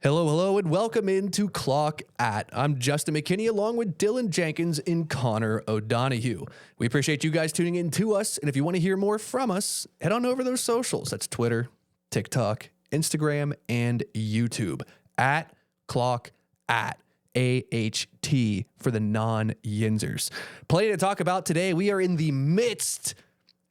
Hello, and welcome into Clock At. I'm Justin McKinney, along with Dylan Jenkins and Connor O'Donohue. We appreciate you guys tuning in to us, and if you want to hear more from us, head on over to those socials. That's Twitter, TikTok, Instagram, and YouTube. At Clock At. AHT for the non-Yinzers. Plenty to talk about today. We are in the midst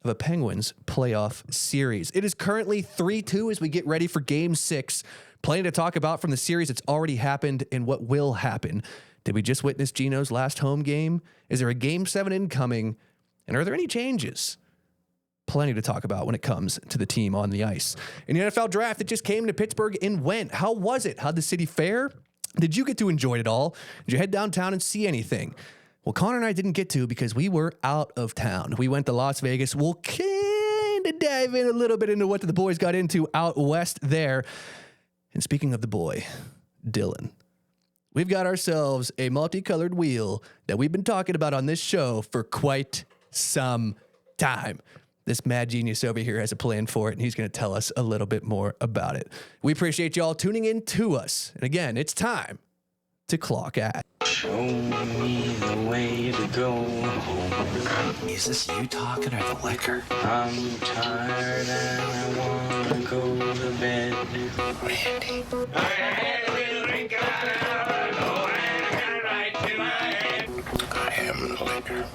of a Penguins playoff series. It is currently 3-2 as we get ready for Game 6. Plenty to talk about from the series that's already happened and what will happen. Did we just witness Gino's last home game? Is there a Game 7 incoming? And are there any changes? Plenty to talk about when it comes to the team on the ice. In the NFL draft that just came to Pittsburgh and went. How was it? How'd the city fare? Did you get to enjoy it all? Did you head downtown and see anything? Well, Connor and I didn't get to because we were out of town. We went to Las Vegas. We'll kind of dive in a little bit into what the boys got into out west there. And speaking of the boy, Dylan, we've got ourselves a multicolored wheel that we've been talking about on this show for quite some time. This mad genius over here has a plan for it, and he's going to tell us a little bit more about it. We appreciate y'all tuning in to us. And again, it's time to Clock At. Show me the way to go home. Is this you talking or the liquor? I'm tired and I want to go to bed. Randy. I am the liquor.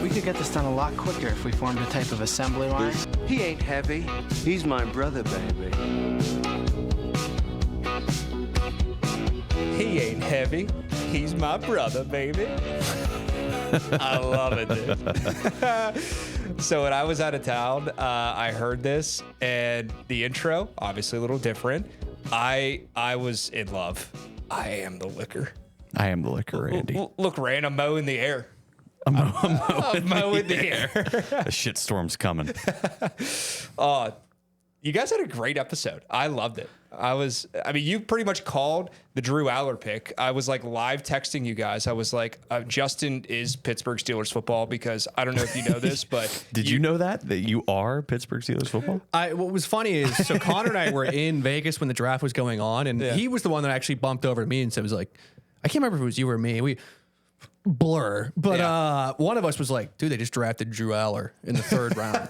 We could get this done a lot quicker if we formed a type of assembly line. He ain't heavy. He's my brother, baby. He ain't heavy. He's my brother, baby. I love it, dude. So when I was out of town, I heard this, and the intro, obviously a little different. I was in love. I am the liquor. I am the liquor, Randy. Look, Rand, I'm mowing the air. I'm mowing the air. The shitstorm's coming. You guys had a great episode. I loved it. You pretty much called the Drew Aller pick. I was like live texting you guys. I was like, Justin is Pittsburgh Steelers football because I don't know if you know this, but Did you know that you are Pittsburgh Steelers football? What was funny is, so Connor and I were in Vegas when the draft was going on, and he was the one that actually bumped over to me and said, was like, I can't remember if it was you or me. We blur. But one of us was like, dude, they just drafted Drew Aller in the third round.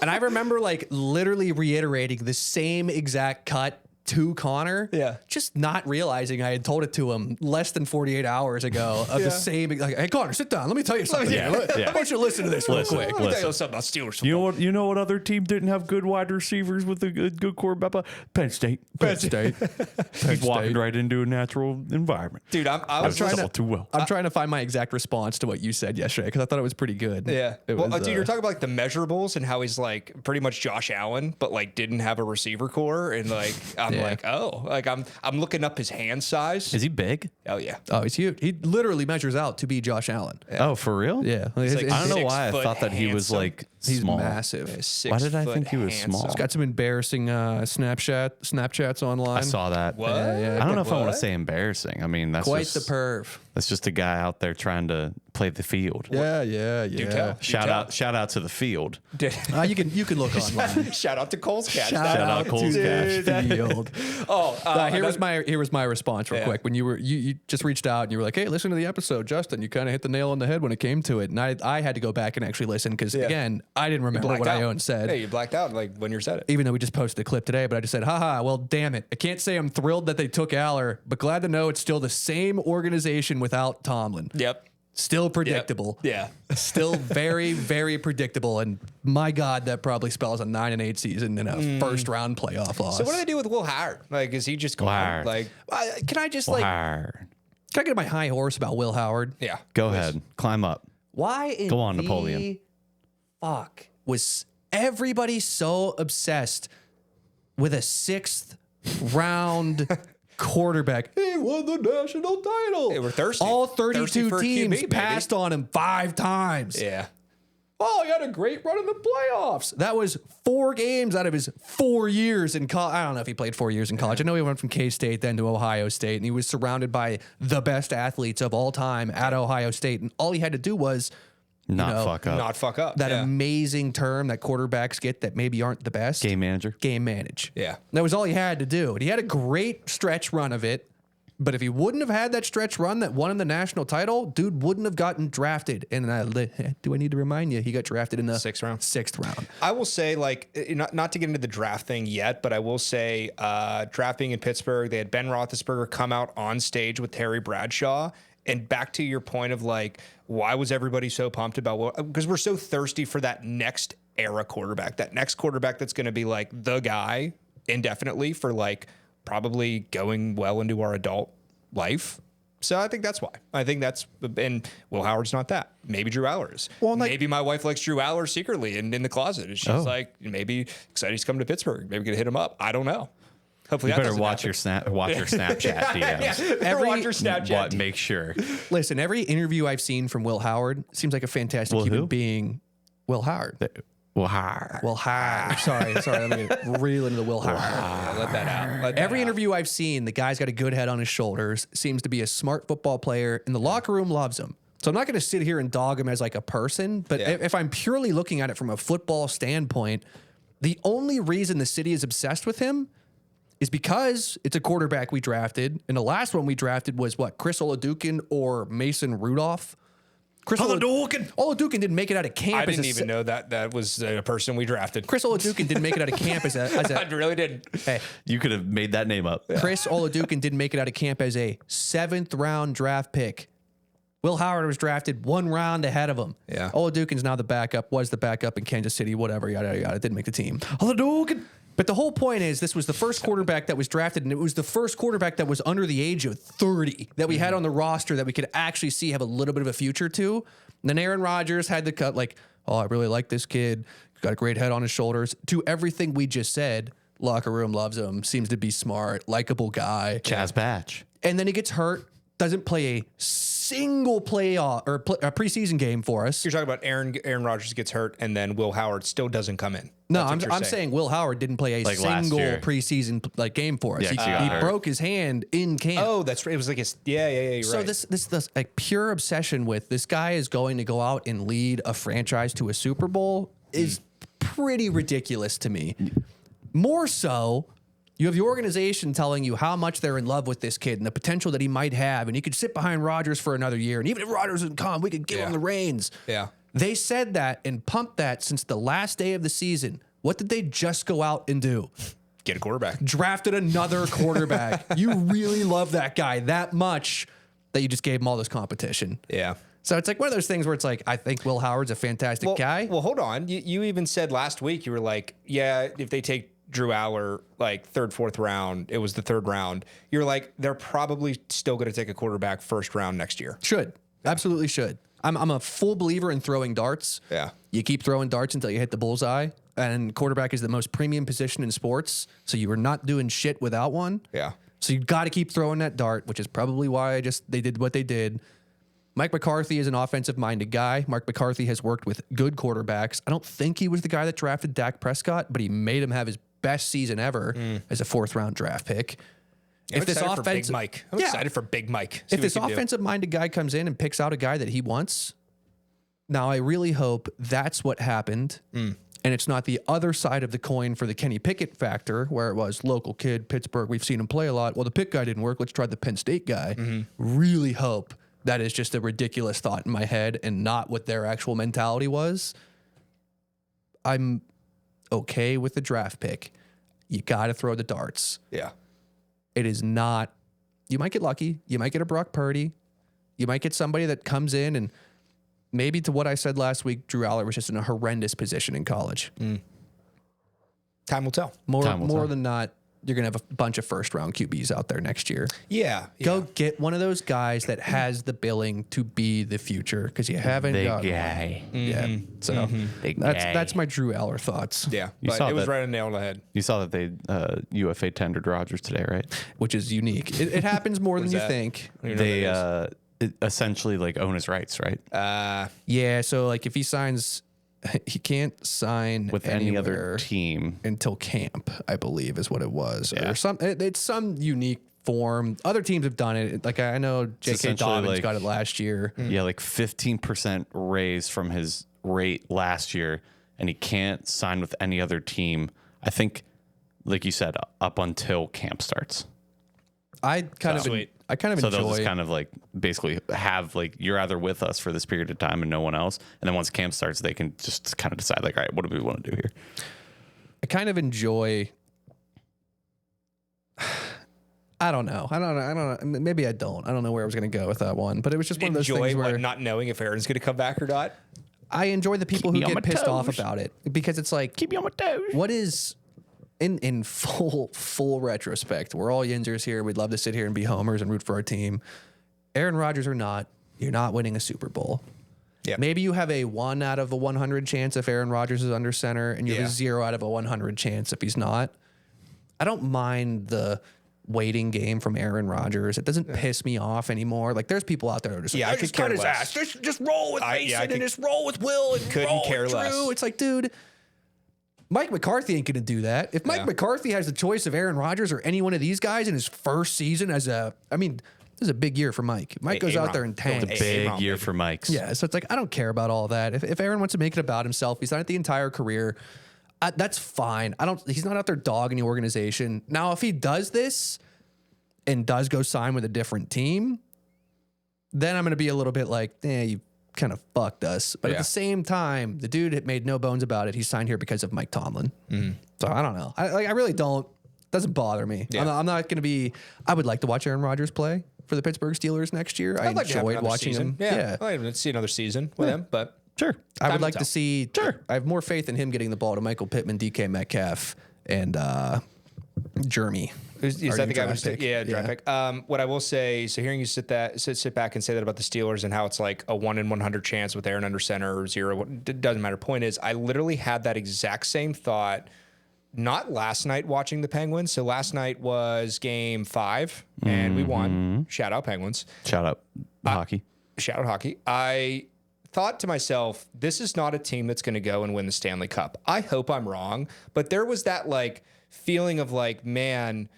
And I remember like literally reiterating the same exact cut to Connor. Yeah. Just not realizing I had told it to him less than 48 hours ago of the same, like, hey, Connor, sit down. Let me tell you something. I want you to listen to this real quick. Let me tell you something about Steelers football. You know what other team didn't have good wide receivers with a good quarterback? Penn State. He's walking right into a natural environment. Dude, I was trying to too well. I'm trying to find my exact response to what you said yesterday because I thought it was pretty good. Yeah. It Well, was, dude, you're talking about like the measurables and how he's like pretty much Josh Allen, but like didn't have a receiver core. And like, I'm like, oh, like I'm looking up his hand size. Is he big? Oh, yeah. Oh, he's huge. He literally measures out to be Josh Allen. Oh, for real? Yeah. like I don't know 6 why I foot thought that he was handsome. like He's small. massive. Yeah, Why did I 6 think he foot was small? handsome. Got some embarrassing Snapchats online. I saw that. What? Yeah. I don't know if I want What? to say embarrassing. I mean, that's Quite just, the perv. That's just a guy out there trying to play the field. Yeah. tell. Shout out to the field. You can look online. Shout out to Cole's Catch. Shout out Cole's to Catch. Field. Here was my response real quick when you just reached out and you were like, hey, listen to the episode, Justin. You kind of hit the nail on the head when it came to it, and I had to go back and actually listen because again I didn't remember what I own said. Hey, you blacked out like when you said it. Even though we just posted a clip today, but I just said, haha, well, damn it. I can't say I'm thrilled that they took Aller, but glad to know it's still the same organization without Tomlin. Yep. Still predictable. Yeah. Still very, very predictable. And my God, that probably spells a 9-8 season and a first round playoff loss. So what do they do with Will Howard? Like, is he just gone? Howard. Like, can I just like, Arr. Can I get my high horse about Will Howard? yeah. Go ahead. Climb up. Why in Go on, the Napoleon. fuck was everybody so obsessed with a sixth round quarterback? He won the national title. They were thirsty. All Thirsty 32 for a teams QB, baby. passed on him 5 times. Yeah. Oh, he had a great run in the playoffs. That was 4 games out of his 4 years in college. I don't know if he played 4 years in college. I know he went from K-State then to Ohio State, and he was surrounded by the best athletes of all time at Ohio State. And all he had to do was Not fuck up. Not fuck up. That yeah. amazing term that quarterbacks get that maybe aren't the best. Game manager. Game manage. Yeah. That was all he had to do. And he had a great stretch run of it. But if he wouldn't have had that stretch run that won him the national title, dude wouldn't have gotten drafted. And do I need to remind you, he got drafted in the 6th round. 6th round. I will say, like, not to get into the draft thing yet, but I will say, drafting in Pittsburgh, they had Ben Roethlisberger come out on stage with Terry Bradshaw. And back to your point of like, why was everybody so pumped about? Because we're so thirsty for that next era quarterback, that next quarterback that's going to be like the guy indefinitely for like probably going well into our adult life. So I think that's why. I think that's, and Will Howard's not that. Maybe Drew Aller is. Well, like- maybe my wife likes Drew Aller secretly and in the closet. And she's like, maybe excited he's coming to Pittsburgh. Maybe we could hit him up. I don't know. Hopefully You that better doesn't watch happen. your Snapchat DMs. Watch your Snapchat. What? Make sure. Listen, every interview I've seen from Will Howard seems like a fantastic Will human who? being. Will Howard. Well, hi. Will Howard. Sorry. Let me reel into the Will Howard. Yeah, let that out. Let that Every out. interview I've seen, the guy's got a good head on his shoulders, seems to be a smart football player, and the locker room loves him. So I'm not going to sit here and dog him as like a person, but Yeah. if I'm purely looking at it from a football standpoint, the only reason the city is obsessed with him is because it's a quarterback we drafted, and the last one we drafted was what, Chris Oladukin or Mason Rudolph? Oladukin didn't make it out of camp. I as didn't a even know that was a person we drafted. Chris Oladukin didn't make it out of camp as I a really did. hey, You could have made that name up. Chris Oladukin didn't make it out of camp as a 7th round draft pick. Will Howard was drafted 1 round ahead of him. Yeah. Oladukin's now the backup, was the backup in Kansas City, whatever, yada, yada, yada. Didn't make the team. Oladukin. But the whole point is this was the first quarterback that was drafted, and it was the first quarterback that was under the age of 30 that we had on the roster that we could actually see have a little bit of a future to. And then Aaron Rodgers had to cut like, oh, I really like this kid. Got a great head on his shoulders. To everything we just said, locker room loves him, seems to be smart, likable guy. Chaz Batch. And then he gets hurt, doesn't play a single playoff or a preseason game for us. You're talking about Aaron Rodgers gets hurt, and then Will Howard still doesn't come in. No, That's what I'm you're saying Will Howard didn't play a Like last single year. preseason game for us. Yeah, 'cause he he got hurt. broke his hand in camp. Oh, that's right. It was like his. Yeah. You're So right. this like pure obsession with this guy is going to go out and lead a franchise to a Super Bowl is pretty ridiculous to me. More so, you have the organization telling you how much they're in love with this kid and the potential that he might have, and he could sit behind Rodgers for another year. And even if Rodgers doesn't come, we could give him the reins. Yeah. They said that and pumped that since the last day of the season. What did they just go out and do? Get a quarterback. Drafted another quarterback. You really love that guy that much that you just gave him all this competition. Yeah. So it's like one of those things where it's like, I think Will Howard's a fantastic guy. Well, hold on. You even said last week, you were like, yeah, if they take Drew Aller like 3rd, 4th round, it was the 3rd round. You're like, they're probably still going to take a quarterback 1st round next year. Should. Absolutely should. I'm a full believer in throwing darts. Yeah. You keep throwing darts until you hit the bullseye. And quarterback is the most premium position in sports. So you are not doing shit without one. Yeah. So you got to keep throwing that dart, which is probably why they did what they did. Mike McCarthy is an offensive-minded guy. Mark McCarthy has worked with good quarterbacks. I don't think he was the guy that drafted Dak Prescott, but he made him have his best season ever as a 4th-round draft pick. I'm excited for Big Mike. I'm Yeah. excited for Big Mike. See If what this he can do. offensive-minded guy comes in and picks out a guy that he wants, now I really hope that's what happened. And it's not the other side of the coin for the Kenny Pickett factor, where it was local kid, Pittsburgh, we've seen him play a lot. Well, the Pitt guy didn't work. Let's try the Penn State guy. Really hope that is just a ridiculous thought in my head and not what their actual mentality was. I'm okay with the draft pick. You got to throw the darts. Yeah. It is not, you might get lucky. You might get a Brock Purdy. You might get somebody that comes in and maybe to what I said last week, Drew Aller was just in a horrendous position in college. Time will tell. More than not, you're going to have a bunch of 1st-round QBs out there next year. Yeah. Go get one of those guys that has the billing to be the future because you haven't Big got guy. one. Yeah. So that's my Drew Aller thoughts. Yeah. You But saw it was that- right on the nail on the head. You saw that they UFA tendered Rodgers today, right? Which is unique. It happens more than is you that? think. I don't even know They what essentially like own his rights, right? that is. Yeah. So like if he signs, he can't sign With any anywhere other team. until camp, I believe is what it was. Yeah. Or it's some unique form. Other teams have done it. Like I know J.K. essentially Dobbins like- got it last year. Yeah, like 15% raise from his rate last year, and he can't sign with any other team. I think, like you said, up until camp starts. I kind of Sweet. enjoy. They'll just kind of like basically have like you're either with us for this period of time and no one else, and then once camp starts, they can just kind of decide like, all right, what do we want to do here? I kind of enjoy. I don't know. Maybe I don't. I don't know where I was going to go with that one, but it was just one of those Enjoy things where not knowing if Aaron's going to come back or not. I enjoy the people Keep who me on get my pissed off toes. about it because it's like, Keep me on my toes. what is in full retrospect? We're all Yinzers here. We'd love to sit here and be homers and root for our team. Aaron Rodgers or not, you're not winning a Super Bowl. Yeah. Maybe you have a 1 out of a 100 chance if Aaron Rodgers is under center, and you have Yeah. a 0 out of a 100 chance if he's not. I don't mind the waiting game from Aaron Rodgers. It doesn't piss me off anymore. Like there's people out there who are just Yeah, like, I could care less. Just roll with Mason I could- and just roll with Will and couldn't roll care with Drew. less. It's like, dude, Mike McCarthy ain't gonna do that. If Mike Yeah. McCarthy has the choice of Aaron Rodgers or any one of these guys in his first season as a, I mean, this is a big year for Mike. Mike goes out there and tanks. Big year for Mike's. Yeah, so it's like I don't care about all that. If Aaron wants to make it about himself, he's done it the entire career. That's fine. He's not out there dogging the organization. Now, if he does this and does go sign with a different team, then I'm going to be a little bit like, you kind of fucked us. But at Yeah. the same time, the dude had made no bones about it. He signed here because of Mike Tomlin. So I don't know. I really don't. Doesn't bother me. Yeah. I'm not going to be. I would like to watch Aaron Rodgers play for the Pittsburgh Steelers next year. I I'd like to have enjoyed another watching season. him. Yeah, I'd like to see another season with him, but Sure. I Time would will like to tell. see. Sure. I have more faith in him getting the ball to Michael Pittman, DK Metcalf, and Jeremy. Is Our that new the guy? draft pick. Yeah, draft pick. What I will say, so hearing you sit back and say that about the Steelers and how it's like a 1 in 100 chance with Aaron under center or 0, it doesn't matter. Point is, I literally had that exact same thought. Not last night watching the Penguins. So last night was game 5 and we won. Shout out Penguins. Shout out hockey. Shout out hockey. I thought to myself, this is not a team that's going to go and win the Stanley Cup. I hope I'm wrong, but there was that like feeling of like, man,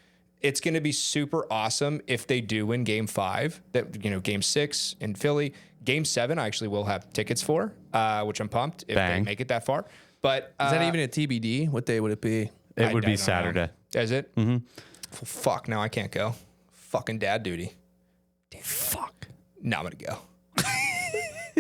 it's going to be super awesome if they do win game 5, that, you know, game 6 in Philly, game 7, I actually will have tickets for, which I'm pumped if Bang. they make it that far. But Is that even a TBD? What day would it be? It would I be don't know. Saturday. Is it? Mm-hmm. Well, fuck, now I can't go. Fucking dad duty. Fuck. No, I'm going to go.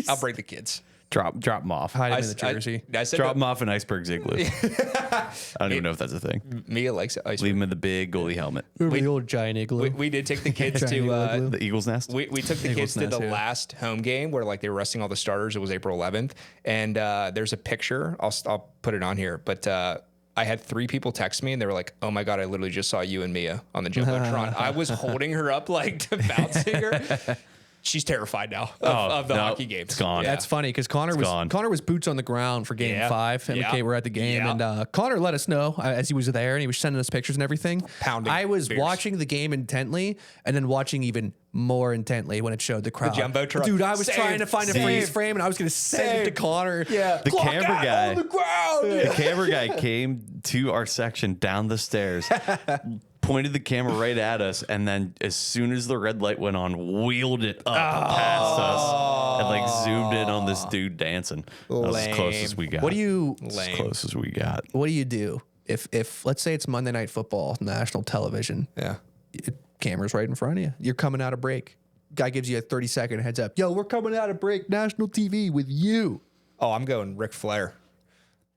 I'll break the kids. Drop them off. Hide him in the jersey. I said Drop that- them off in Iceberg's igloo. I don't even know if that's a thing. Mia likes it. Leave them in the big goalie helmet. Remember the old giant igloo? We did take the kids Giant to igloo. The Eagle's nest. we took the kids to Nest, the yeah. last home game where like they were resting all the starters. It was April 11th, and there's a picture. I'll put it on here, but. I had 3 people text me and they were like, "Oh my god, I literally just saw you and Mia on the jumbotron." I was holding her up like bouncing her. She's terrified now of the no, hockey games. it's gone. Yeah. That's funny because Connor gone. was boots on the ground for game Yeah. 5. Him and Yeah. Kate were at the game, Yeah. and Connor let us know as he was there, and he was sending us pictures and everything. Pounding I was beers. watching the game intently, and then watching even more intently when it showed the crowd. jumbotron. Dude, I was Same. trying to find a Same. freeze frame, and I was going to send it to Connor. Yeah. The Clock camera out guy. on the ground. The camera guy came to our section down the stairs, pointed the camera right at us, and then as soon as the red light went on, wheeled it up past us and like zoomed in on this dude dancing. That was as close as we got. What do you As close as we got. What do you do if let's say it's Monday Night Football, national television? Yeah. Camera's right in front of you. You're coming out of break. Guy gives you a 30-second heads up. Yo, we're coming out of break, national TV with you. Oh, I'm going Ric Flair.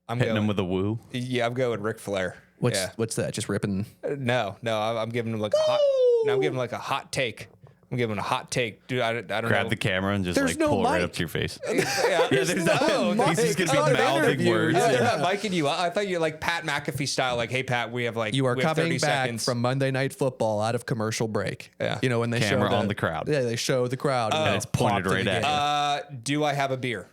I'm Hitting going him with a woo. Yeah, I'm going Ric Flair. What's that? Just ripping. No, I'm giving him like a hot. No, I'm giving him like a hot take. I'm giving him a hot take, dude. I don't know. Grab the camera and just There's like no pull it right mic. up to your face. Yeah, There's no mic. He's just It's gonna not be an mouthing interview. words. Yeah, Yeah. they're not micing you. I thought you like Pat McAfee style. Like, hey Pat, we have like You are we have coming 30 back seconds. from Monday Night Football out of commercial break. Yeah. You know, when they Camera show on the crowd. Yeah, they show the crowd. And it's pointed plopped in right the at game. you. Do I have a beer?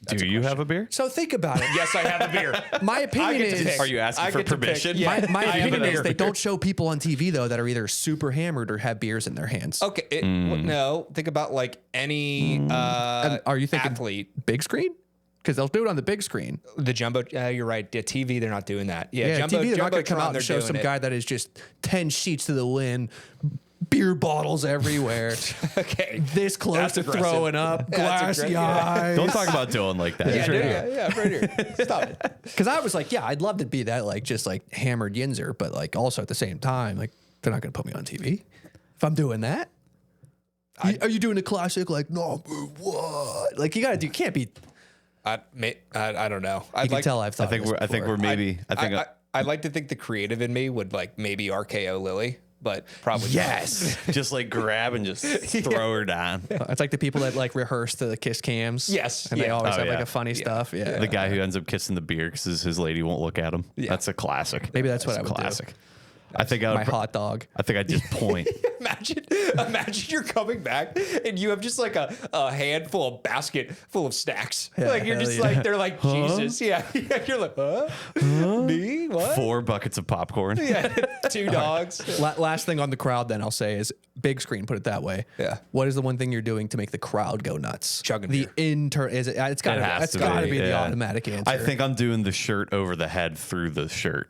Do you have a beer? So think about it. Yes, I have a beer. My I opinion get to is. pick. Are you asking I for get to pick. permission? Yeah, My I have a opinion is beer. they don't show people on TV though that are either super hammered or have beers in their hands. Okay, no. Think about like any Are you thinking athlete. big screen? because they'll do it on the big screen. The jumbo, you're right. The TV, they're not doing that. Yeah, Yeah, TV, they're not going to come Jumbotron, out they're and show doing some it. guy that is just 10 sheets to the wind, beer bottles everywhere, Okay. this close That's to aggressive. throwing up, That's glassy aggressive. eyes. Don't talk about Dylan like that. Yeah, right here. Stop it. Because I was like, yeah, I'd love to be that, like, just like hammered Yinzer, but like also at the same time, like, they're not going to put me on TV if I'm doing that. Are you doing the classic, like, no, what? Like, you can't be. I don't know. You can tell I've thought I think this we're. I think before. we're maybe. I think. I'd like to think the creative in me would like maybe RKO Lily, but probably Yes. just like grab and just throw her down. It's like the people that like rehearse the kiss cams. Yes, And they yeah. always Oh, have like yeah. a funny stuff. Yeah. The guy who ends up kissing the beer because his lady won't look at him. Yeah. That's a classic. Maybe that's what I would do. classic. I think I would. My hot dog. I think I'd just point. Imagine you're coming back and you have just like a handful of basket full of snacks. Yeah, like you're hell just yeah. like they're like Jesus. Yeah. You're like, me? What? 4 buckets of popcorn. Yeah. 2 dogs. Last thing on the crowd, then I'll say is big screen. Put it that way. Yeah. What is the one thing you're doing to make the crowd go nuts? Chugging the beer. It's got It has to to be the yeah. automatic answer. I think I'm doing the shirt over the head through the shirt.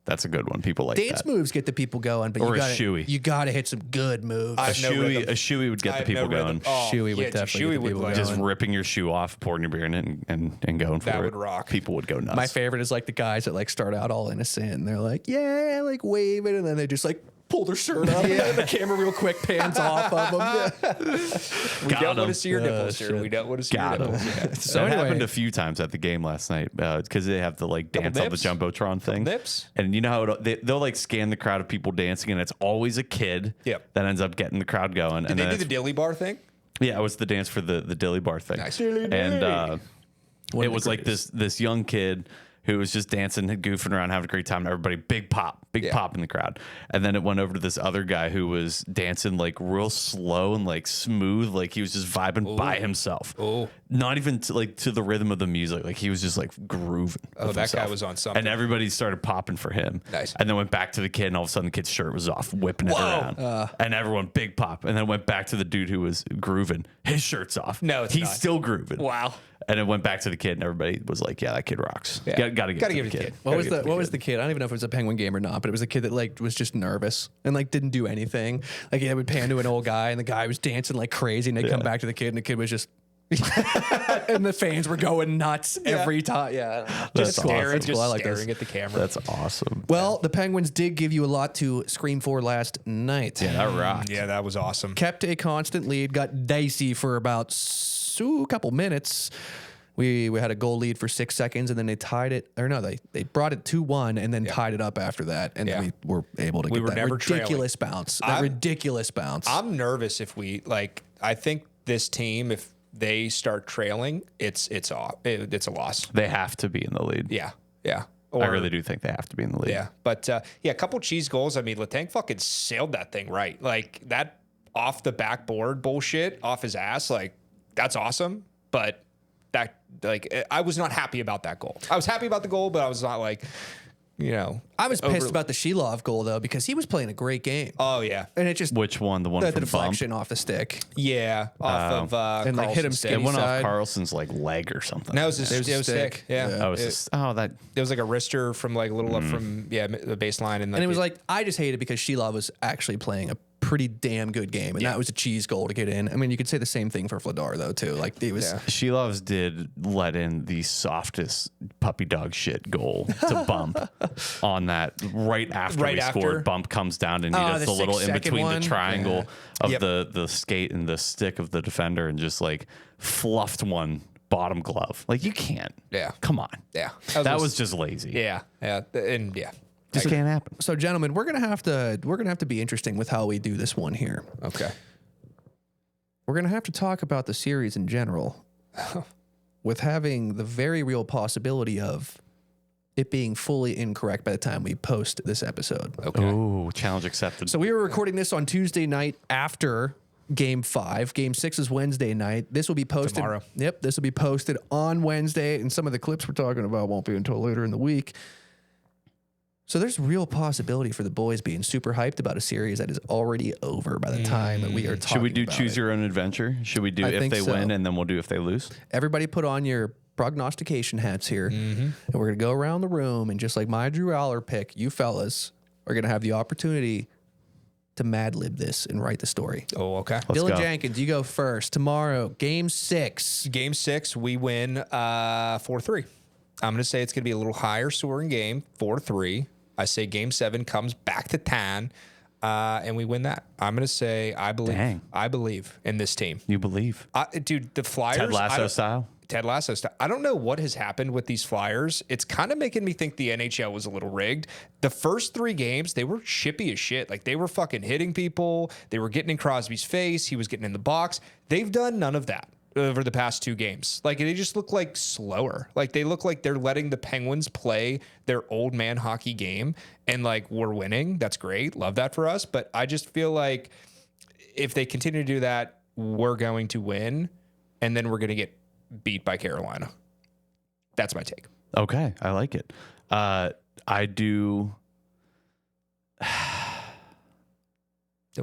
That's a good one. People like dance that. moves get the people going, but Or a you got shoey. you got to hit some good moves. A have no shoey, rhythm. a shoey would get I the have no people rhythm. going. Oh, Shoey would yeah, definitely Shoey get the would people like- going. Just ripping your shoe off, pouring your beer in it, and going for That it. would rock. People would go nuts. My favorite is like the guys that like start out all innocent and they're like, yeah, like waving, and then they just like pull their shirt up and the camera real quick pans off of them. We Got don't want him. to see your nipples, sir. shit. We don't want to see Got your him. nipples. Yeah. So that anyway, happened a few times at the game last night because they have the like dance on the nips? jumbotron thing. nips? And you know how they'll like scan the crowd of people dancing, and it's always a kid Yep. that ends up getting the crowd going. Did and they then do the it's- dilly bar thing? Yeah, it was the dance for the dilly bar thing. Nice. And One it of was the like this young kid who was just dancing, goofing around, having a great time. And everybody, big pop in the crowd. And then it went over to this other guy who was dancing like real slow and like smooth, like he was just vibing by himself. Ooh. Not even to the rhythm of the music. Like he was just like grooving. Oh, with that guy himself. was on something. And everybody started popping for him. Nice. And then went back to the kid, and all of a sudden the kid's shirt was off, whipping it around. And everyone big pop. And then went back to the dude who was grooving. His shirt's off. No, it's he's not. still grooving. Wow. And it went back to the kid, and everybody was like, "Yeah, that kid rocks. Yeah. Gotta give it to the kid." What was the kid? I don't even know if it was a Penguin game or not, but it was the kid that like was just nervous and like didn't do anything. Like he would pan to an old guy, and the guy was dancing like crazy, and they would come back to the kid, and the kid was just. And the fans were going nuts every time. Yeah, That's cool. awesome. That's Just cool. I like this. staring at the camera. That's awesome. Well, the Penguins did give you a lot to scream for last night. Yeah, that rocked. yeah, that was awesome. Kept a constant lead, got dicey for about a couple minutes. We had a goal lead for 6 seconds, and then they tied it. Or no, they brought it 2-1 and then tied it up after that. And Yeah. we were able to get were that never ridiculous bounce. That ridiculous bounce. I'm nervous if we like. I think this team, if they start trailing, it's off. It's a loss. They have to be in the lead. Yeah, yeah. I Or- really do think they have to be in the lead. Yeah, but yeah, a couple cheese goals. I mean, Letang fucking sailed that thing right. Like that off the backboard bullshit off his ass. Like that's awesome. But that like I was not happy about that goal. I was happy about the goal, but I was not like, you know, I was pissed about the Shilov goal though because he was playing a great game, Oh yeah, and it just Which one? The one the from deflection off the stick. yeah, off of And, like, hit him Carlson's skinny Bump? It went side. off Carlson's like leg or something. That was his, It was it a was stick. stick. Yeah, Yeah. Oh, it's just, that. it was like a wrister from like a little up from the baseline, and And it was like I just hated it because Shilov was actually playing a pretty damn good game, and that was a cheese goal to get in. I mean, you could say the same thing for Vladar though too. Like he was. Yeah. Shilovs did let in the softest puppy dog shit goal to Bump on that right after Right we after. scored. Bump comes down and he Oh, does the the little 6 in second between one? the triangle of Yep. the skate and the stick of the defender and just like fluffed one bottom glove. Like you can't. Yeah. Come on. yeah, That was just lazy. yeah, and yeah. Just can't happen. So, gentlemen, we're gonna have to be interesting with how we do this one here. Okay. We're gonna have to talk about the series in general, with having the very real possibility of it being fully incorrect by the time we post this episode. Okay. Oh, challenge accepted. So we were recording this on Tuesday night after Game 5. Game 6 is Wednesday night. This will be posted Tomorrow. Yep, this will be posted on Wednesday, and some of the clips we're talking about won't be until later in the week. So there's real possibility for the boys being super hyped about a series that is already over by the time that we are talking Should we do about choose it. your own adventure? Should we do I if think they so. win and then we'll do if they lose? Everybody put on your prognostication hats here, and we're going to go around the room, and just like my Drew Aller pick, you fellas are going to have the opportunity to Mad Lib this and write the story. Oh, okay. Dylan go. Jenkins, you go first. Tomorrow, Game 6. Game 6, we win 4-3. I'm going to say it's going to be a little higher scoring game, 4-3. I say Game 7 comes back to 10, and we win that. I'm going to say I believe. Dang. I believe in this team. You believe? Dude, the Flyers. Ted I Lasso don't- style? Ted Lasso style. I don't know what has happened with these Flyers. It's kind of making me think the NHL was a little rigged. The first 3 games, they were chippy as shit. Like, they were fucking hitting people. They were getting in Crosby's face. He was getting in the box. They've done none of that over the past 2 games. Like, they just look like slower. Like, they look like they're letting the Penguins play their old man hockey game. And, like, we're winning. That's great. Love that for us. But I just feel like if they continue to do that, we're going to win. And then we're going to get beat by Carolina. That's my take. Okay, I like it. I do.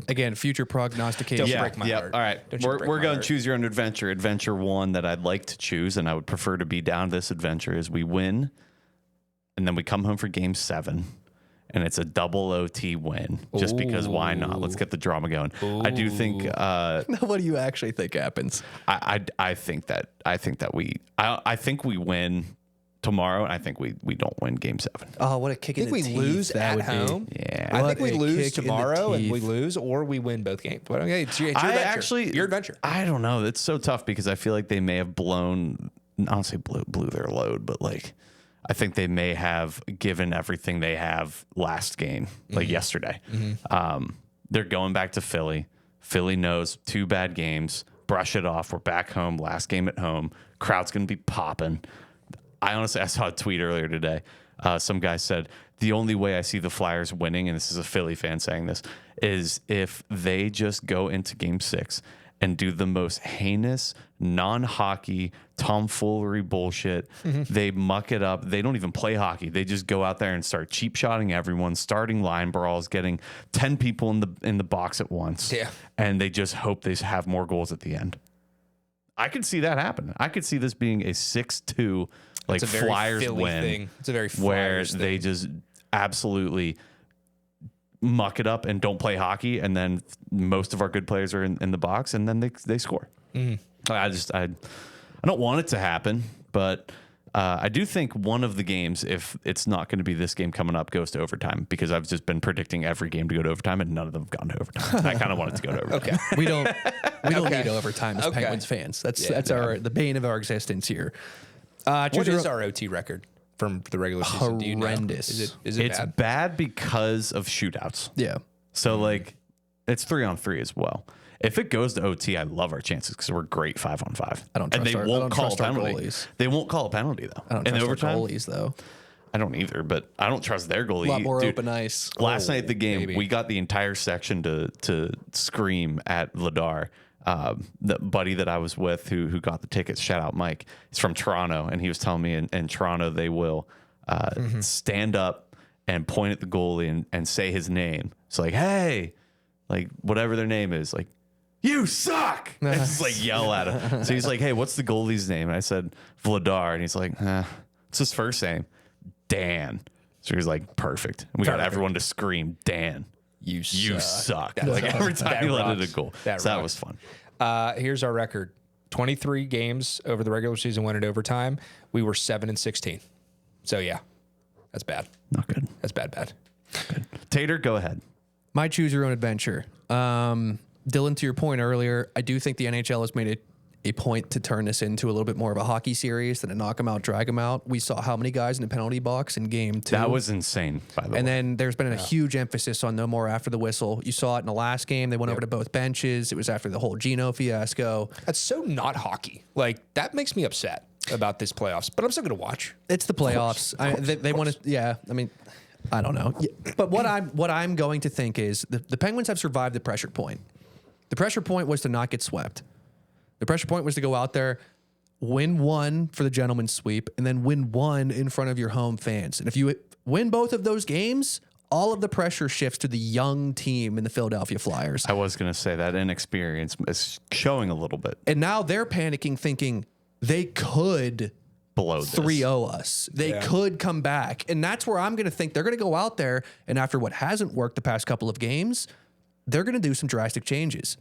Again, future prognostication. Don't break my heart. All right. Don't you break We're my going heart. choose your own adventure. Adventure 1 that I'd like to choose, and I would prefer to be down this adventure, is we win, and then we come home for Game 7, and it's a double OT win. Just because why not? Let's get the drama going. I do think. What do you actually think happens? I think that we win tomorrow, and I think we don't win Game 7. Oh, what a kick I in think the we teeth lose that at would be. home. Yeah. I What think we a lose kick in the tomorrow and we teeth. lose, or we win both games. But okay, it's your I adventure. actually Your adventure. I don't know. It's so tough because I feel like they may have blown. I don't say blew their load, but like I think they may have given everything they have last game, like yesterday. They're going back to Philly. Philly knows 2 bad games. Brush it off. We're back home. Last game at home. Crowd's gonna be popping. I saw a tweet earlier today. Some guy said, the only way I see the Flyers winning, and this is a Philly fan saying this, is if they just go into Game 6 and do the most heinous, non-hockey, tomfoolery bullshit. They muck it up. They don't even play hockey. They just go out there and start cheap shotting everyone, starting line brawls, getting 10 people in the box at once. Yeah. And they just hope they have more goals at the end. I could see that happen. I could see this being a 6-2 like It's a very Flyers Philly win. thing. It's a very where Flyers they thing. just absolutely muck it up and don't play hockey, and then most of our good players are in the box, and then they score. I don't want it to happen, but I do think one of the games, if it's not going to be this game coming up, goes to overtime, because I've just been predicting every game to go to overtime, and none of them have gone to overtime. I kind of want it to go to overtime. Okay. We don't Okay. need overtime as Okay. Penguins fans. That's Yeah. the bane of our existence here. What Choose your is our OT record from the regular season? Do you know? Horrendous. Is it It's bad? bad because of shootouts. Yeah. So like, it's 3-on-3 as well. If it goes to OT, I love our chances because we're great 5-on-5. I don't and trust they our- I won't don't call a trust our penalty. goalies. They won't call a penalty though. I don't in trust our overtime, goalies though. I don't either, but I don't trust their goalie. A lot more Dude, open ice. Last night at the game, baby. we got the entire section to scream at Vladar. The buddy that I was with who got the tickets, shout out Mike, he's from Toronto, and he was telling me in Toronto they will stand up and point at the goalie and say his name. So like, hey, like whatever their name is, like, you suck. And just like yell at him. So he's like, hey, what's the goalie's name? And I said, Vladar. And he's like, what's his first name? Dan. So he's like, perfect. And we got everyone to scream, Dan. You suck. Like every time That he let it rocks. a goal. That So that rocks. was fun. Here's our record: 23 games over the regular season, went into overtime. We were 7-16. So yeah, that's bad. Not good. That's bad. Tater, go ahead. My choose your own adventure. Dylan, to your point earlier, I do think the NHL has made it a point to turn this into a little bit more of a hockey series than a knock 'em out, drag 'em out. We saw how many guys in the penalty box in game 2. That was insane, by the way. And then there's been a huge emphasis on no more after the whistle. You saw it in the last game. They went over to both benches. It was after the whole Gino fiasco. That's so not hockey. Like, that makes me upset about this playoffs. But I'm still gonna watch. It's the playoffs. They want to. Yeah, I mean, I don't know. Yeah, but what I'm going to think is the Penguins have survived the pressure point. The pressure point was to not get swept. The pressure point was to go out there, win one for the gentleman's sweep, and then win one in front of your home fans. And if you win both of those games, all of the pressure shifts to the young team in the Philadelphia Flyers. I was going to say that inexperience is showing a little bit. And now they're panicking, thinking they could blow this. 3-0 us. They could come back. And that's where I'm going to think they're going to go out there. And after what hasn't worked the past couple of games, they're going to do some drastic changes.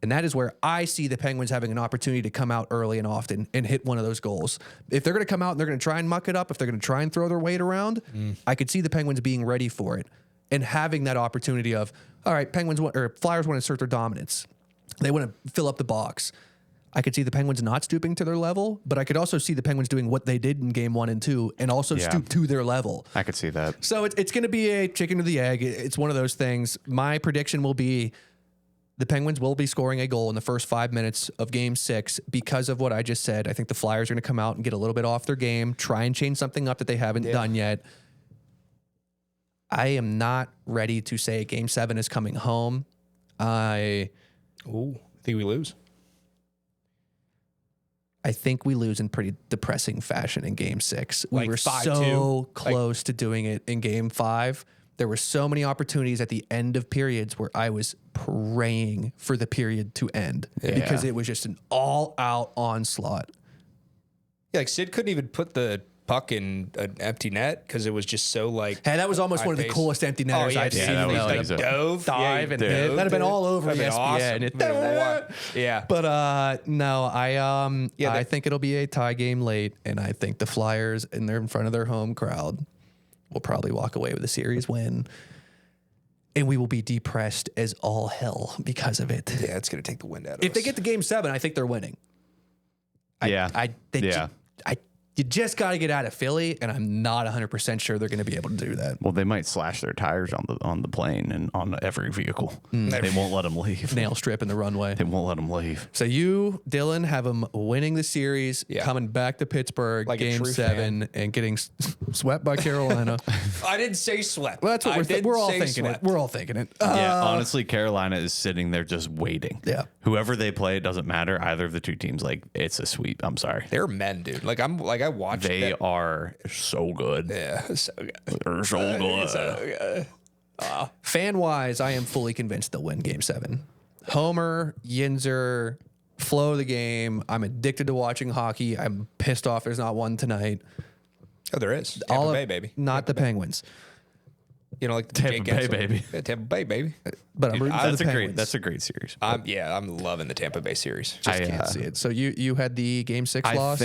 And that is where I see the Penguins having an opportunity to come out early and often and hit one of those goals. If they're going to come out and they're going to try and muck it up, if they're going to try and throw their weight around, I could see the Penguins being ready for it and having that opportunity of, all right, Flyers want to assert their dominance. They want to fill up the box. I could see the Penguins not stooping to their level, but I could also see the Penguins doing what they did in game 1 and 2 and also stoop to their level. I could see that. So it's going to be a chicken or the egg. It's one of those things. My prediction will be the Penguins will be scoring a goal in the first 5 minutes of game 6 because of what I just said. I think the Flyers are going to come out and get a little bit off their game, try and change something up that they haven't done yet. I am not ready to say game 7 is coming home. I think we lose. I think we lose in pretty depressing fashion in game 6. We Like were 5-2? so close to doing it in game 5. There were so many opportunities at the end of periods where I was praying for the period to end because it was just an all-out onslaught. Yeah, like Sid couldn't even put the puck in an empty net because it was just so like. Hey, that was almost one of the high-paced. coolest empty netters I've yeah, seen. that was though. amazing. Dove, Dive and hit. dove, That'd have been dude. all over That'd been ESPN. awesome. Yeah. But no, I think it'll be a tie game late, and I think the Flyers, and they're in front of their home crowd, will probably walk away with a series win. And we will be depressed as all hell because of it. Yeah, it's gonna take the wind out of us. If they get to game 7, I think they're winning. You just got to get out of Philly, and I'm not 100% sure they're going to be able to do that. Well, they might slash their tires on the plane and on every vehicle. They won't let them leave. Nail strip in the runway. They won't let them leave. So you, Dylan, have them winning the series, coming back to Pittsburgh, Like a game true 7, and getting swept by Carolina. I didn't say swept. Well, that's what we're all thinking swept. it. We're all thinking it. Yeah, honestly, Carolina is sitting there just waiting. Yeah. Whoever they play, it doesn't matter. Either of the two teams, like, it's a sweep. I'm sorry. They're men, dude. Like I watched. They them. are so good. Yeah, so good. They're so good. Fan wise, I am fully convinced they'll win game 7. Homer, Yinzer, flow of the game. I'm addicted to watching hockey. I'm pissed off there's not one tonight. Oh, there is. Tampa Bay, baby. Not the Penguins. You know, like the Tampa Jake Bay, Gensel. baby. Yeah, Tampa Bay, baby. But I'm rooting for That's the a Penguins. that's a great series. I'm loving the Tampa Bay series. Just can't see it. So you had the game 6 loss?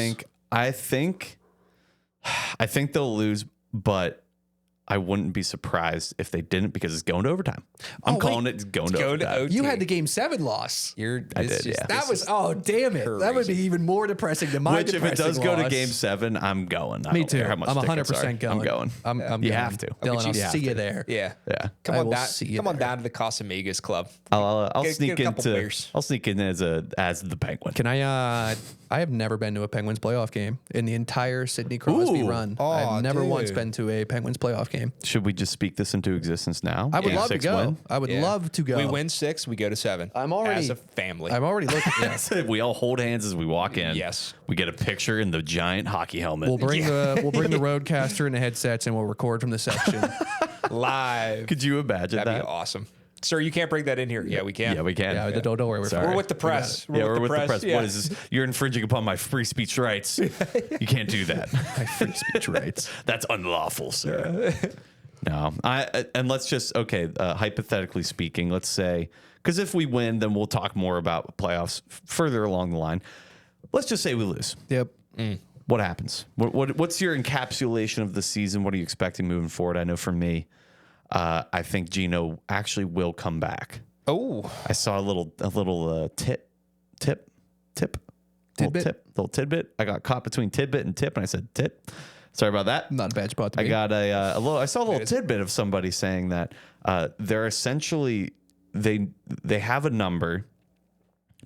I think they'll lose, but I wouldn't be surprised if they didn't because it's going to overtime. I'm calling it going to overtime. You had the game 7 loss. I did, yeah. That was damn it. That would be even more depressing than my Which, if it does depressing go to loss. game 7, I'm going. I Me don't too. care how much I'm tickets 100% are. going. I'm going. I'm You going. have to. Dylan, I'll You have see you to. there. Yeah. Yeah. Come I on will down. see you Come on there. down to the Casamigos Club. I'll Get sneak a couple into. beers. I'll sneak in as the Penguin. Can I have never been to a Penguins playoff game in the entire Sidney Crosby Ooh. run. Oh, I've never once dude. been to a Penguins playoff game. Should we just speak this into existence now? I would Game love to 6 go. win? I would Yeah. love to go. We win 6, we go to 7. I'm already as a family. I'm already looking. Yeah. We all hold hands as we walk in. Yes. We get a picture in the giant hockey helmet. We'll bring the roadcaster and the headsets, and we'll record from the section. Live. Could you imagine That'd that? be awesome. Sir, you can't bring that in here. Yeah, we can. Yeah, we can. Yeah, don't worry. We're Sorry. We're with the press. Yeah, we're with the press. Yeah. What is this? You're infringing upon my free speech rights. You can't do that. My free speech rights. That's unlawful, sir. No, and let's just hypothetically speaking, let's say because if we win, then we'll talk more about playoffs further along the line. Let's just say we lose. Yep. What happens? What's your encapsulation of the season? What are you expecting moving forward? I know for me, I think Gino actually will come back. Oh, I saw a little little tidbit. I got caught between tidbit and tip, and I said tit. Sorry about that. Not a bad spot to I be. got I saw a little tidbit of somebody saying that they're essentially they have a number,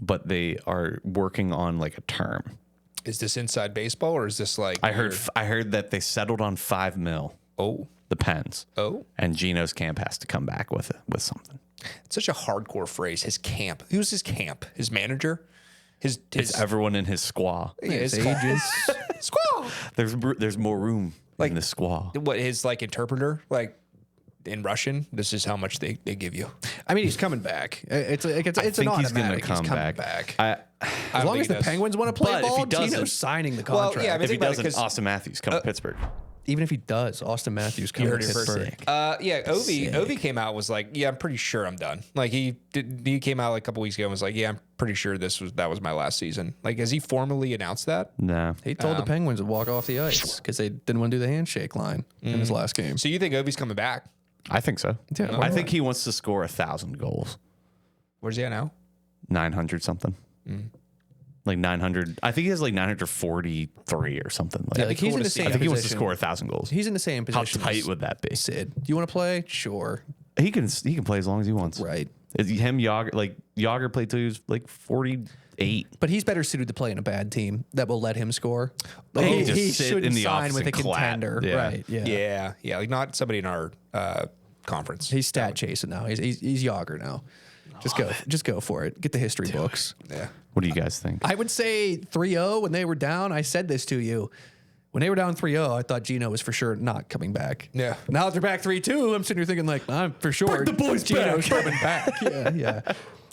but they are working on like a term. is this inside baseball or is this like? I heard that they settled on $5 million. Oh, The Pens. oh, And Gino's camp has to come back with something. it's such a hardcore phrase. His camp. Who's his camp? His manager. His It's everyone in his squaw. his agents. squaw. There's more room in the squaw. What his like interpreter? Like in Russian, this is how much they give you. I mean, he's coming back. It's I an think he's going to automatic. come coming back. As long as the Penguins want to play But if ball, he doesn't- Gino's signing the Well, contract. yeah, I mean, If he think about it, doesn't, 'cause- Austin Matthews come to Pittsburgh. Even if he does, Austin Matthews coming heard to it first. Pittsburgh. Yeah, Ovi came out, was like, yeah, I'm pretty sure I'm done. Like he came out like a couple weeks ago and was like, yeah, I'm pretty sure that was my last season. Like, has he formally announced that? No. He told the Penguins to walk off the ice because they didn't want to do the handshake line in his last game. So you think Ovi's coming back? I think so. Yeah, why I think not? he wants to score 1,000 goals. Where's he at now? 900 something. Like 900. I think he has like 943 or something. Like, Yeah, like he's in the same I think he wants to position. score 1,000 goals. He's in the same How position. tight as would that be? Sid? Do you want to play? Sure. He can play as long as he wants. Right. Him, Yager played till he was like 48. But he's better suited to play in a bad team that will let him score. He Like, can just he sit shouldn't in the sign office with a and clap. contender. Yeah. Right. Yeah. Yeah, like not somebody in our conference. He's stat chasing now. He's Yager now. Just go for it. Get the history books. Yeah. What do you guys think? I would say 3-0 when they were down. I said this to you. When they were down 3-0, I thought Gino was for sure not coming back. Yeah. Now that they're back 3-2, I'm sitting here thinking like, I'm for sure the boys Gino's back. coming back. Yeah.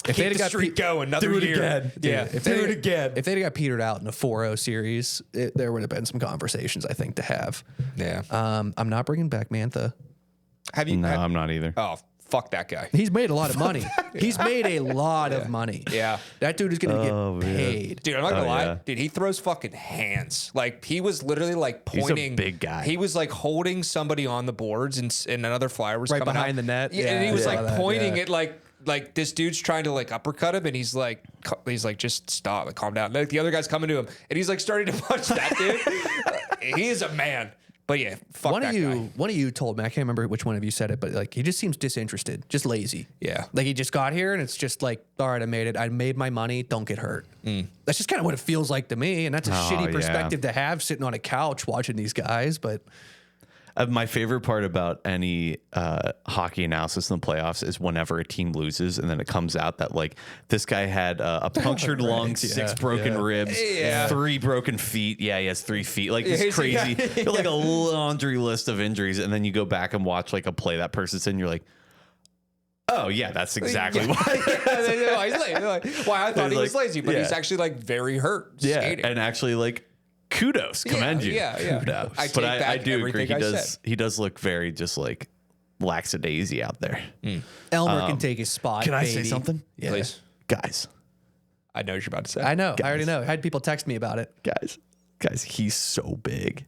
If Keep the streak going another do it year. again. Yeah, If do they- it again. If they'd got petered out in a 4-0 series, there would have been some conversations I think to have. Yeah. I'm not bringing back Mantha. Have you? No, I'm not either. Oh, fuck that guy. He's made a lot of money. He's made a lot of money. Yeah. That dude is going to Oh, get man. paid. Dude, I'm not gonna Oh, lie. yeah. Dude, he throws fucking hands. Like he was literally like He's a pointing. big guy. He was like holding somebody on the boards, and another flyer was Right coming behind out. the net? Yeah, and Yeah, he was I like saw that, pointing yeah. at like this dude's trying to like uppercut him, and he's like just stop, like calm down. Like the other guy's coming to him, and he's like starting to punch that dude. He is a man. But yeah, fuck One that of guy. you told me, I can't remember which one of you said it, but like he just seems disinterested, just lazy. Yeah. Like he just got here and it's just like, all right, I made it. I made my money. Don't get hurt. That's just kind of what it feels like to me. And that's a shitty yeah. perspective to have sitting on a couch watching these guys. But My favorite part about any hockey analysis in the playoffs is whenever a team loses and then it comes out that like this guy had a punctured lung, yeah, 6 broken ribs, Yeah. 3 broken feet. Yeah, he has 3 feet. Like this he's- crazy, yeah. like a laundry list of injuries. And then you go back and watch like a play that person's in. You're like, oh yeah, that's exactly why. Why he's lazy. Like, why I thought he was Like, lazy, but yeah. he's actually like very hurt skating. and actually like kudos, commend you. yeah. Kudos. I take but I back do agree. everything I said. He does look very just like lackadaisy out there. Elmer can take his spot. Can I say baby. something? Yeah. Please. Guys, I know what you're about to say. I know. I already know. I had people text me about it. guys, he's so big.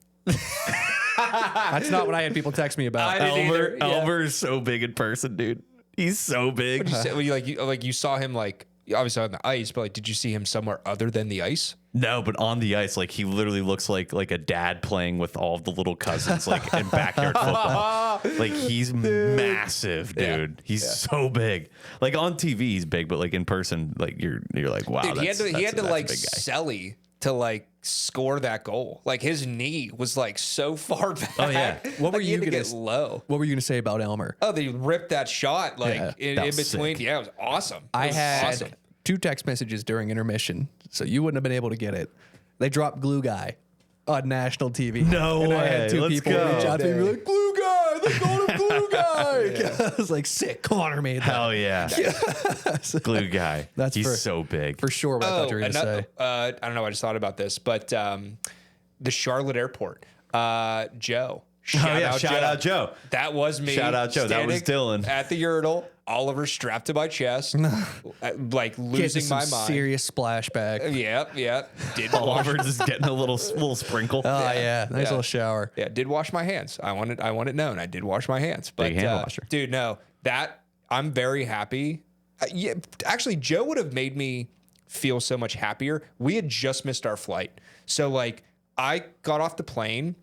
That's not what I had people text me about. I didn't either. Elmer, Yeah. Elmer is so big in person, dude. He's so big. You said, well, you saw him like obviously on the ice, but like, did you see him somewhere other than the ice? No, but on the ice, like he literally looks like a dad playing with all of the little cousins, like in backyard football. Like he's massive, dude. He's so big. Like on TV, he's big, but like in person, like you're like, wow. Dude, he had to that's a like big guy. Selly to like score that goal. Like his knee was like so far back. Oh, yeah. What were Like, he you had to gonna get low? What were you going to say about Elmer? Oh, they ripped that shot like Yeah, in that was between. sick. Yeah, it was awesome. It I was had awesome. 2 text messages during intermission, so you wouldn't have been able to get it. They dropped Glue Guy on national TV. No and I way. had 2 Let's people go. reach out to me and be like, Glue Guy! They called him Glue Guy! I was like, sick. Connor made that. Hell yeah. Glue guy. That's he's for- so big. For sure what I thought you were going to say. I don't know. I just thought about this, but the Charlotte airport, Joe. Shout out Joe. That was me. Shout out Joe. That was standing Dylan. at the urinal. Oliver strapped to my chest, like Getting losing some my mind. serious splashback. Yeah. Did wash. Oliver just getting a little sprinkle. Oh, yeah. Nice Yeah. little shower. Yeah, did wash my hands. I want it known. I did wash my hands. But Big hand washer. dude, no, that I'm very happy. Yeah, actually, Joe would have made me feel so much happier. We had just missed our flight, so like I got off the plane.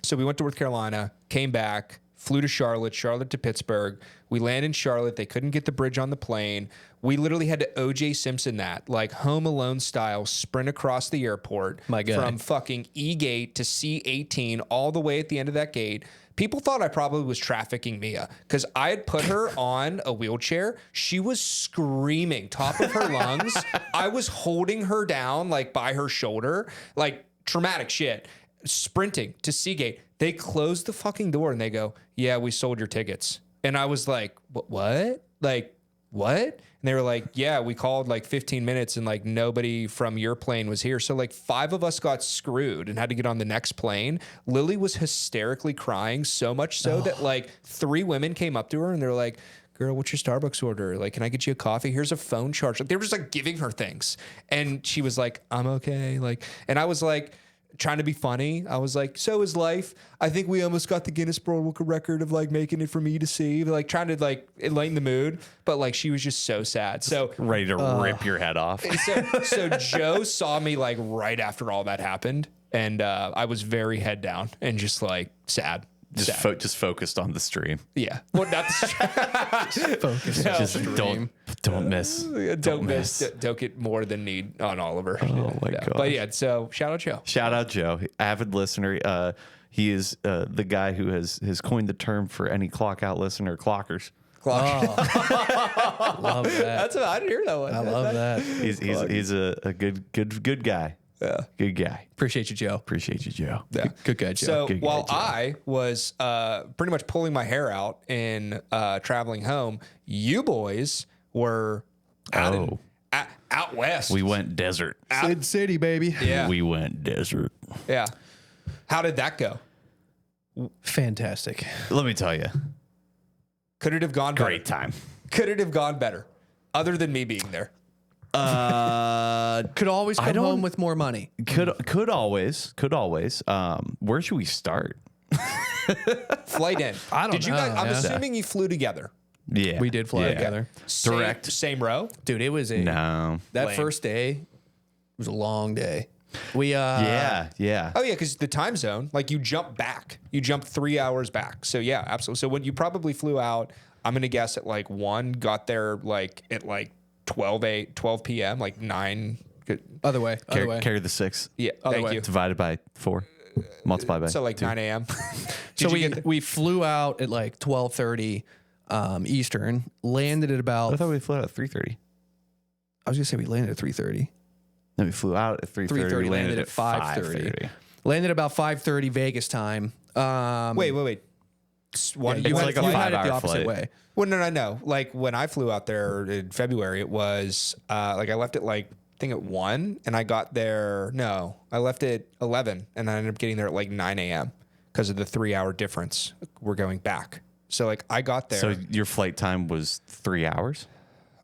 So we went to North Carolina, came back, flew to Charlotte to Pittsburgh. We landed in Charlotte. They couldn't get the bridge on the plane. We literally had to O.J. Simpson that, like Home Alone style, sprint across the airport My God. from fucking E gate to C18, all the way at the end of that gate. People thought I probably was trafficking Mia because I had put her on a wheelchair. She was screaming top of her lungs. I was holding her down like by her shoulder, like traumatic shit. Sprinting to Seagate. They closed the fucking door and they go, yeah, we sold your tickets. And I was like, what? Like, what? And they were like, yeah, we called like 15 minutes and like nobody from your plane was here. So like 5 of us got screwed and had to get on the next plane. Lily was hysterically crying, so much so that like 3 women came up to her and they're like, girl, what's your Starbucks order? Like, can I get you a coffee? Here's a phone charge. Like, they were just like giving her things. And she was like, I'm okay. Like, and I was like, trying to be funny. I was like, so is life. I think we almost got the Guinness World Record of like making it for me to see, like trying to like lighten the mood. But like, she was just so sad. So Ready to rip your head off. so Joe saw me like right after all that happened. And I was very head down and just like sad. Just focused on the stream. Yeah. Well, not the Focus. Just don't miss. don't miss. Don't get more than need on Oliver. Oh my gosh. But yeah, so shout out Joe. Shout out Joe, avid listener. He is the guy who has coined the term for any clock out listener, clockers. Love that. That's I didn't hear that one. I love that. He's a good guy. Yeah. Good guy. Appreciate you, Joe. Appreciate you, Joe. Yeah. Good guy, Joe. So Good guy, while Joe. I was pretty much pulling my hair out in traveling home, you boys were out, out west. We went desert. Sid City, baby. Yeah. We went desert. Yeah. How did that go? Fantastic. Let me tell you, Could it have gone better? great time. Could it have gone better? Other than me being there. Could always come home with more money. Could always. Where should we start? Flight in. I don't Did you guys? know, I'm yeah. assuming you flew together. Yeah, We did fly together. Direct. Same row. Dude, it was a No. that Lame. first day was a long day. We Yeah. Oh yeah, because the time zone, like you jump back. You jump 3 hours back. So yeah, absolutely. So when you probably flew out, I'm gonna guess at like 1, got there like at like 12 p.m., like 9. other way. Carry the 6. Yeah, Other thank way. you. Divided by 4. Multiply by. So like 2. 9 a.m. So Did you get we flew out at like 12:30 Eastern, landed at about I thought we flew out at 3:30. I was gonna say we landed at 3:30. Then we flew out at 3:30. 3:30, We landed at 5:30. Landed about 5:30 Vegas time. wait. One, It's you like a you had it 5-hour the opposite flight. way. Well, no. Like when I flew out there in February, it was like I left at like I think at 1, and I got there. No, I left at 11, and I ended up getting there at like 9 a.m. because of the 3-hour difference. We're going back, so like I got there. So your flight time was 3 hours.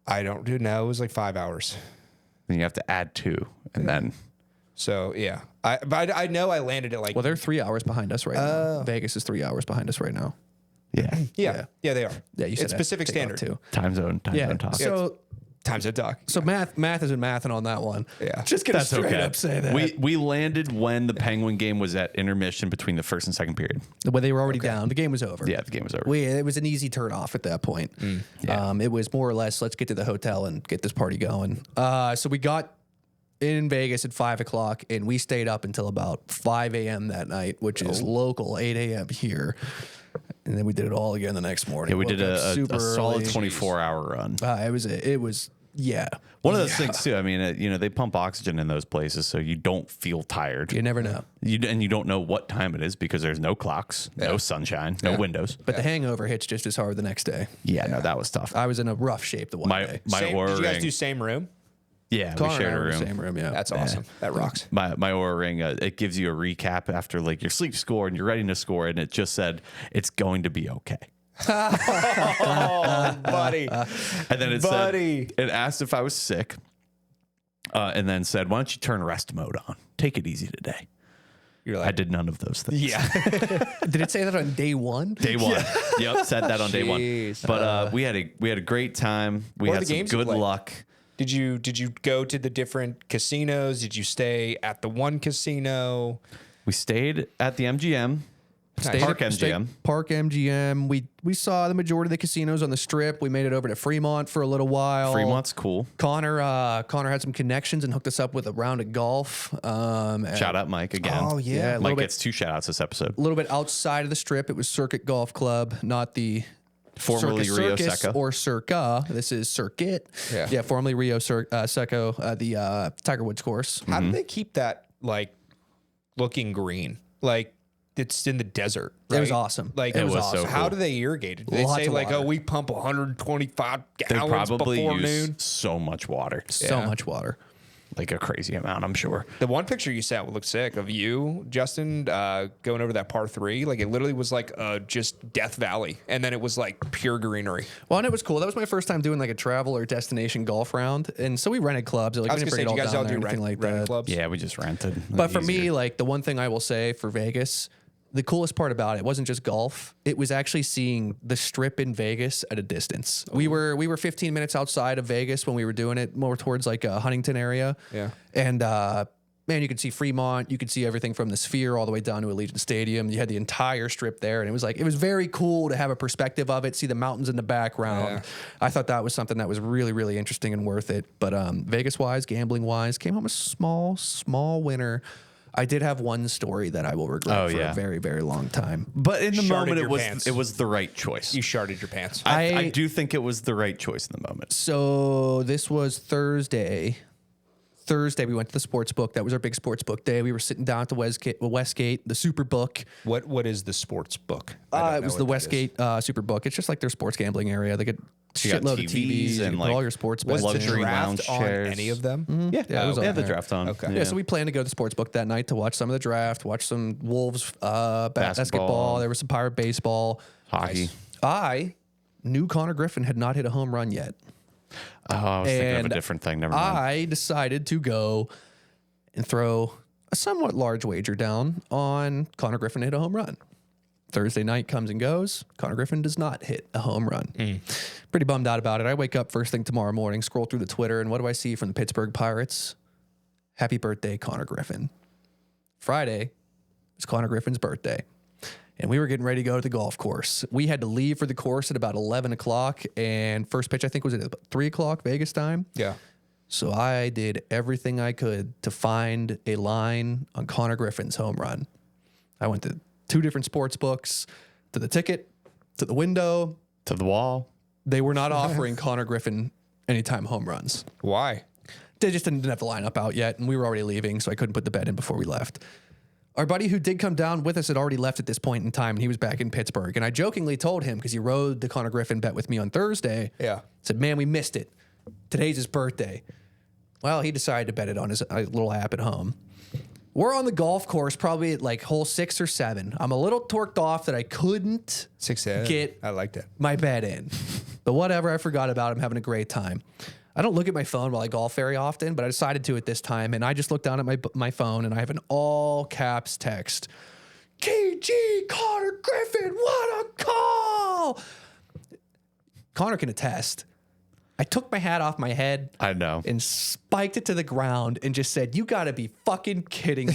I don't know. It was like 5 hours. Then you have to add 2, and then So yeah, but I know I landed at like Well, they're 3 hours behind us right now. Vegas is 3 hours behind us right now. yeah, yeah they are. Yeah, you said it's that. Pacific Take out Standard too. time zone talk. So Times at dock. math isn't mathing on that one. Yeah. Just gonna That's straight okay. up say that. We landed when the Penguin game was at intermission between the first and second period. But they were already down. The game was over. Yeah, the game was over. It was an easy turn off at that point. It was more or less, let's get to the hotel and get this party going. So we got in Vegas at 5 o'clock and we stayed up until about 5 a.m. that night, which is local 8 a.m. here. And then we did it all again the next morning. Yeah, we Woke did up a super solid early. 24-hour run. It was yeah. One of those things too. I mean, they pump oxygen in those places, so you don't feel tired. You never know. You don't know what time it is because there's no clocks, no sunshine, no windows. But the hangover hits just as hard the next day. Yeah, no, that was tough. I was in a rough shape the one day. My Did Oura you guys ring. do same room? Yeah, we Connor and shared I a were in room. the same room, yeah. That's awesome. That rocks. My Oura ring, it gives you a recap after like your sleep score and your readiness score, and it just said it's going to be okay. Oh, buddy. And then it Buddy. said it asked if I was sick, and then said, "Why don't you turn rest mode on? Take it easy today." You're I like, did none of those things. yeah. Did it say that on day one? Day one. Yep, said that on day one. Jeez. But we had a great time. We What are had the some games you good played? luck. Did you go to the different casinos? Did you stay at the one casino? We stayed at the MGM. Stayed Park at- stayed- MGM. Park MGM. We saw the majority of the casinos on the Strip. We made it over to Fremont for a little while. Fremont's cool. Connor had some connections and hooked us up with a round of golf. Shout out Mike again. Oh, yeah. A little Mike bit- gets 2 shout outs this episode. A little bit outside of the Strip. It was Circuit Golf Club, not the Formerly Circus Rio Circus Seco. or Circa. This is Circuit. Yeah. Formerly Rio Seco, the Tiger Woods course. How do they keep that like looking green? Like it's in the desert. It was right? awesome. Like It was so awesome. How cool. do they irrigate it? Do they Lots say of like, water. oh, we pump 125 They gallons probably before use noon? so much water, So Yeah. much water. like a crazy amount, I'm sure. The one picture you sent looked sick of you, Justin, going over that par 3. Like it literally was like just Death Valley, and then it was like pure greenery. Well, and it was cool. That was my first time doing like a travel or destination golf round, and so we rented clubs. Like, I we was didn't gonna say, bring do it you guys all all down do there or anything like rented that. clubs? Yeah, we just rented. But for me, like the one thing I will say for Vegas, the coolest part about it wasn't just golf. It was actually seeing the strip in Vegas at a distance. We were 15 minutes outside of Vegas when we were doing it, more towards like a Huntington area. Yeah. And man, you could see Fremont. You could see everything from the Sphere all the way down to Allegiant Stadium. You had the entire strip there, and it was very cool to have a perspective of it. See the mountains in the background. Yeah. I thought that was something that was really, really interesting and worth it. But Vegas wise, gambling wise, came home a small winner. I did have one story that I will regret for a very, very long time. But in the Sharted moment, your pants. it was the right choice. You sharted your pants. I do think it was the right choice in the moment. So this was Thursday. We went to the sports book. That was our big sports book day. We were sitting down at the Westgate, the Superbook. What is the sports book? It was the Westgate Superbook. It's just like their sports gambling area. They get You got shitload of TVs and like all your sports Was bets. the luxury draft lounge on chairs. any of them? Yeah, Yeah, it was we on had the there. draft on. Okay. Yeah, so we planned to go to the sports book that night to watch some of the draft, watch some Wolves basketball. There was some Pirate baseball. Hockey. I knew Connor Griffin had not hit a home run yet. Oh, I was thinking of a And different thing. Never mind. I decided to go and throw a somewhat large wager down on Connor Griffin to hit a home run. Thursday night comes and goes. Connor Griffin does not hit a home run. Pretty bummed out about it. I wake up first thing tomorrow morning, scroll through the Twitter, and what do I see from the Pittsburgh Pirates? Happy birthday, Connor Griffin. Friday was Connor Griffin's birthday. And we were getting ready to go to the golf course. We had to leave for the course at about 11 o'clock. And first pitch, I think, was at about 3 o'clock Vegas time. Yeah. So I did everything I could to find a line on Connor Griffin's home run. I went to 2 different sports books, to the ticket, to the window. To the wall. They were not offering Connor Griffin anytime home runs. Why? They just didn't have the lineup out yet, and we were already leaving, so I couldn't put the bet in before we left. Our buddy who did come down with us had already left at this point in time, and he was back in Pittsburgh. And I jokingly told him, because he rode the Connor Griffin bet with me on Thursday, Yeah. said, man, we missed it. Today's his birthday. Well, he decided to bet it on his little app at home. We're on the golf course, probably at like hole 6 or 7. I'm a little torqued off that I couldn't 6 get I like that. my bet in. But whatever, I forgot about it. I'm having a great time. I don't look at my phone while I golf very often, but I decided to at this time, and I just looked down at my phone, and I have an all caps text. KG, Connor Griffin, what a call! Connor can attest. I took my hat off my head. I know. And spiked it to the ground and just said, you gotta be fucking kidding me.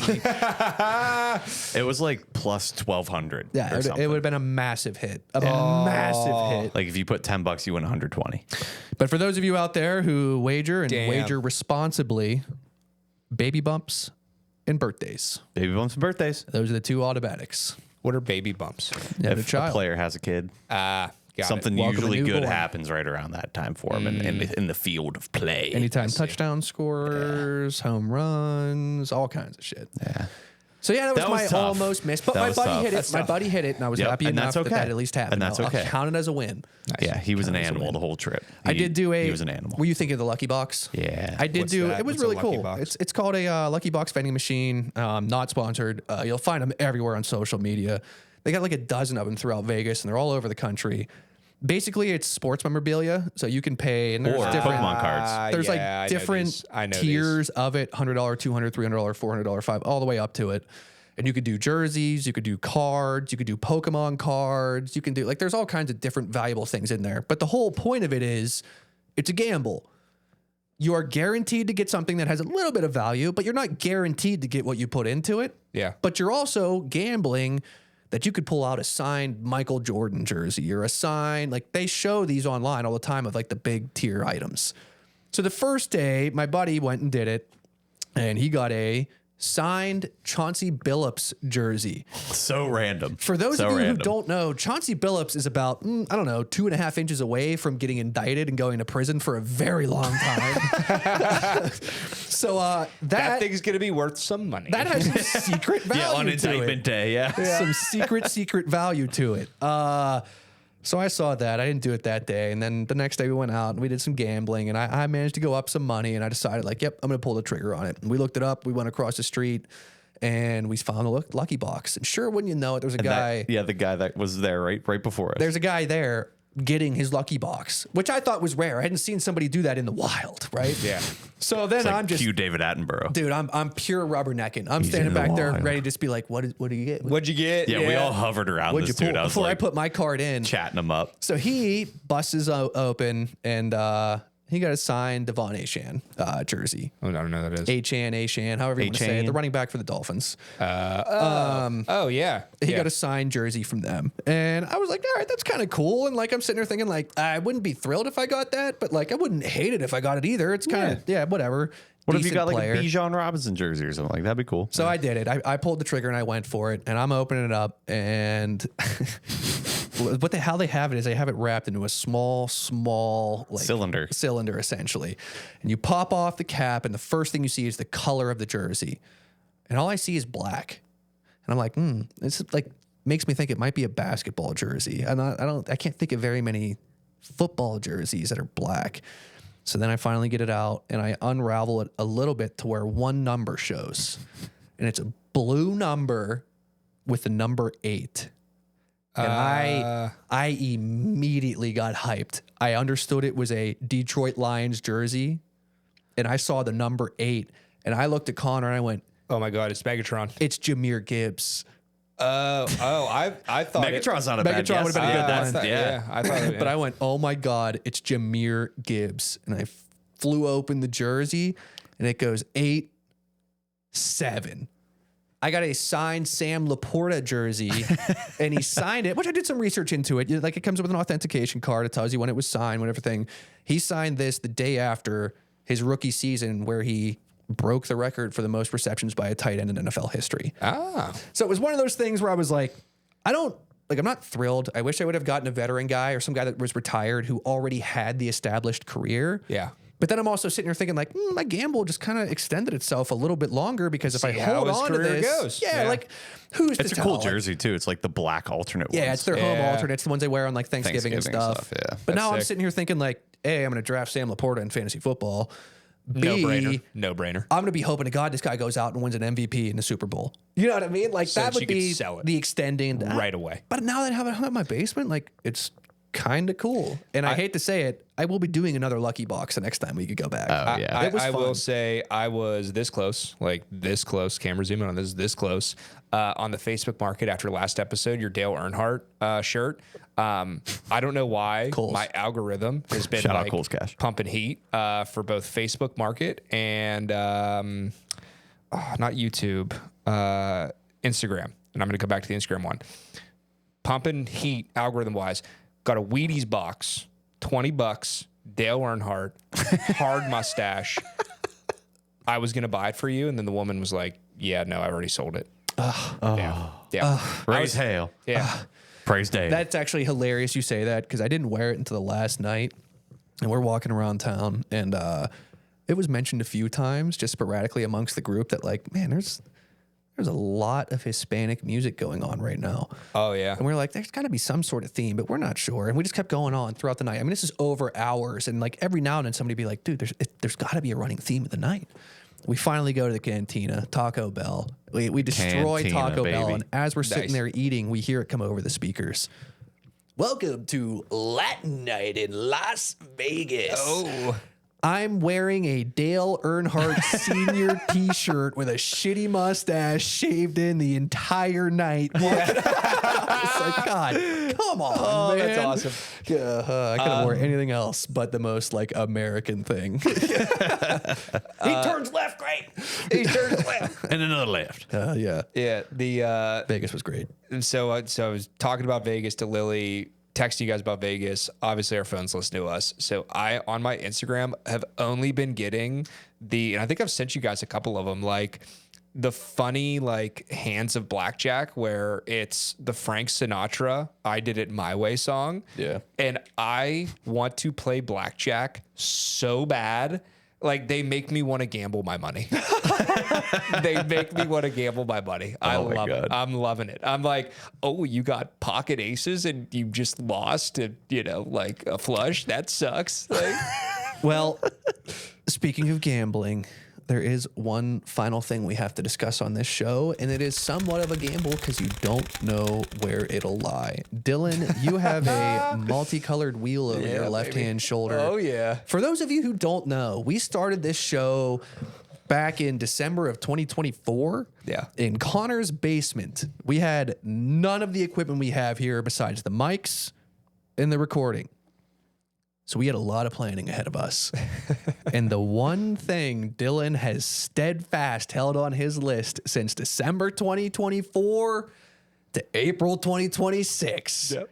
It was like plus 1,200. Yeah, or it something. would have been a massive hit. A massive hit. Like if you put $10, you win 120. But for those of you out there who wager and Damn. wager responsibly, baby bumps and birthdays. Baby bumps and birthdays. Those are the 2 automatics. What are baby bumps? You have a If a child. player has a kid, Got something Welcome a usually good newborn. happens right around that time for him in the field of play. Anytime touchdown scorers, home runs, all kinds of shit. Yeah. So yeah, that was That my was tough. almost miss. But That my was buddy tough. hit it. That's My tough. buddy hit it, and I was Yep, happy and enough that's that okay. at least happened. And that's I'll okay. count it as a win. Yeah, he was an Count as a animal win. the whole trip. I did do a. He was an animal. Were you thinking of the Lucky Box? Yeah. I did What's do. that? It was What's a really Lucky cool. Box? It's called a Lucky Box vending machine. Not sponsored. You'll find them everywhere on social media. They got like a dozen of them throughout Vegas, and they're all over the country. Basically, it's sports memorabilia, so you can pay, and there's Or different Pokemon cards. There's yeah, I like know different these. I know tiers of it: $100, $200, $300, $400, $500, all the way up to it. And you could do jerseys, you could do cards, you could do Pokemon cards, you can do like there's all kinds of different valuable things in there. But the whole point of it is, it's a gamble. You are guaranteed to get something that has a little bit of value, but you're not guaranteed to get what you put into it. Yeah. But you're also gambling that you could pull out a signed Michael Jordan jersey or a sign. Like they show these online all the time of like the big tier items. So the first day, my buddy went and did it, and he got a signed Chauncey Billups jersey. So random. For those so of you random. who don't know, Chauncey Billups is about, I don't know, 2.5 inches away from getting indicted and going to prison for a very long time. So That thing's gonna be worth some money. that has some secret value Yeah, on to indictment it. day. Yeah. Some secret value to it. So I saw that. I didn't do it that day. And then the next day we went out and we did some gambling and I managed to go up some money and I decided like, yep, I'm going to pull the trigger on it. And we looked it up. We went across the street and we found the lucky box. And sure, wouldn't you know it, there's a guy. The guy that was there right before us. There's a guy there getting his lucky box, which I thought was rare. I hadn't seen somebody do that in the wild, right? Yeah. So then It's like I'm just, cue David Attenborough. dude, I'm pure rubbernecking. I'm He's standing in the back there wild. ready to just be like, what do you get? What'd you get? Yeah, we all hovered around What'd this you pull? dude. I was Before I like put my card in, chatting him up. so he busts open and he got a signed Devon Achane jersey. Oh, I don't know what that is. Achane, however you want to say it. Achane. The running back for the Dolphins. Oh yeah. He Yeah. got a signed jersey from them. And I was like, all right, that's kind of cool. And like, I'm sitting there thinking like, I wouldn't be thrilled if I got that, but like, I wouldn't hate it if I got it either. It's kind of, yeah, whatever. What if you Decent got like player. a Bijan Robinson jersey or something like that'd be cool. So I did it. I pulled the trigger and I went for it. And I'm opening it up. And how they have it is they have it wrapped into a small like cylinder essentially. And you pop off the cap, and the first thing you see is the color of the jersey. And all I see is black. And I'm like, this is like makes me think it might be a basketball jersey. I can't think of very many football jerseys that are black. So then I finally get it out and I unravel it a little bit to where one number shows. And it's a blue number with the number 8. And I immediately got hyped. I understood it was a Detroit Lions jersey. And I saw the number 8. And I looked at Connor and I went, Oh my God, it's Megatron. it's Jahmyr Gibbs. I thought Megatron's not a bad Megatron guess. would've been a good That's- one. yeah. I thought. But I went, oh my God, it's Jahmyr Gibbs. And I flew open the jersey and it goes 8-7. I got a signed Sam Laporta jersey and he signed it, which I did some research into it. Like it comes with an authentication card. It tells you when it was signed, when everything. He signed this the day after his rookie season where he broke the record for the most receptions by a tight end in NFL history. So it was one of those things where I was like, I'm not thrilled. I wish I would have gotten a veteran guy or some guy that was retired who already had the established career. Yeah. But then I'm also sitting here thinking like, my gamble just kind of extended itself a little bit longer because if I See how hold his on to career this, goes. yeah, Yeah. like who's It's to a tell? cool Like, jersey too. It's like the black alternate ones. yeah, it's their home Yeah. alternates, the ones they wear on like Thanksgiving and Thanksgiving stuff. stuff, yeah. But That's now I'm sick. sitting here thinking like, A, I'm going to draft Sam Laporta in fantasy football. No B, brainer. No brainer. I'm going to be hoping to God this guy goes out and wins an MVP in the Super Bowl. You know what I mean? Like So that that would you could be sell it the extending right away. But now that I have it hung up in my basement, like it's kind of cool. And I hate to say it, I will be doing another lucky box the next time we could go back. Oh, yeah. It was I fun. will say I was this close, camera zoom in on this close, on the Facebook market after last episode, your Dale Earnhardt shirt. I don't know why Coles. my algorithm has been Shout out like Coles Cash. pumping heat for both Facebook market and not YouTube, Instagram. And I'm going to go back to the Instagram one. Pumping heat algorithm wise. Got a Wheaties box, $20, Dale Earnhardt, hard mustache. I was going to buy it for you. And then the woman was like, yeah, no, I already sold it. Yeah. Praise hail. Yeah. Praise Dave. That's actually hilarious you say that because I didn't wear it until the last night. And we're walking around town and it was mentioned a few times just sporadically amongst the group that like, man, there's a lot of Hispanic music going on right now. Oh, yeah. And we're like, there's got to be some sort of theme, but we're not sure. And we just kept going on throughout the night. I mean, this is over hours. And like every now and then somebody be like, dude, there's got to be a running theme of the night. We finally go to the cantina, Taco Bell. We destroy Cantina, Taco Bell. baby. And as we're sitting Nice. there eating, we hear it come over the speakers. Welcome to Latin Night in Las Vegas. Oh. I'm wearing a Dale Earnhardt Sr. t-shirt with a shitty mustache shaved in the entire night. It's like, God, come on, man. That's awesome. I could have worn anything else but the most like American thing. He turns left, great. He turns left. and another left. Yeah. Yeah. The Vegas was great. so I was talking about Vegas to Lily, texting you guys about Vegas. Obviously, our phones listen to us. So I, on my Instagram, have only been getting and I think I've sent you guys a couple of them, like the funny like hands of blackjack where it's the Frank Sinatra "I Did It My Way" song. Yeah. And I want to play blackjack so bad. Like they make me want to gamble my money. They make me want to gamble my money. I Oh my love God. it. I'm loving it. I'm like, oh, you got pocket aces and you just lost to, like a flush. That sucks. Like, Well, speaking of gambling, there is one final thing we have to discuss on this show, and it is somewhat of a gamble because you don't know where it'll lie. Dylan, you have a multicolored wheel over your left-hand shoulder. oh yeah. For those of you who don't know, we started this show back in December of 2024. Yeah. In Connor's basement. We had none of the equipment we have here besides the mics and the recording. So we had a lot of planning ahead of us. And the one thing Dylan has steadfast held on his list since December 2024 to April 2026. Yep.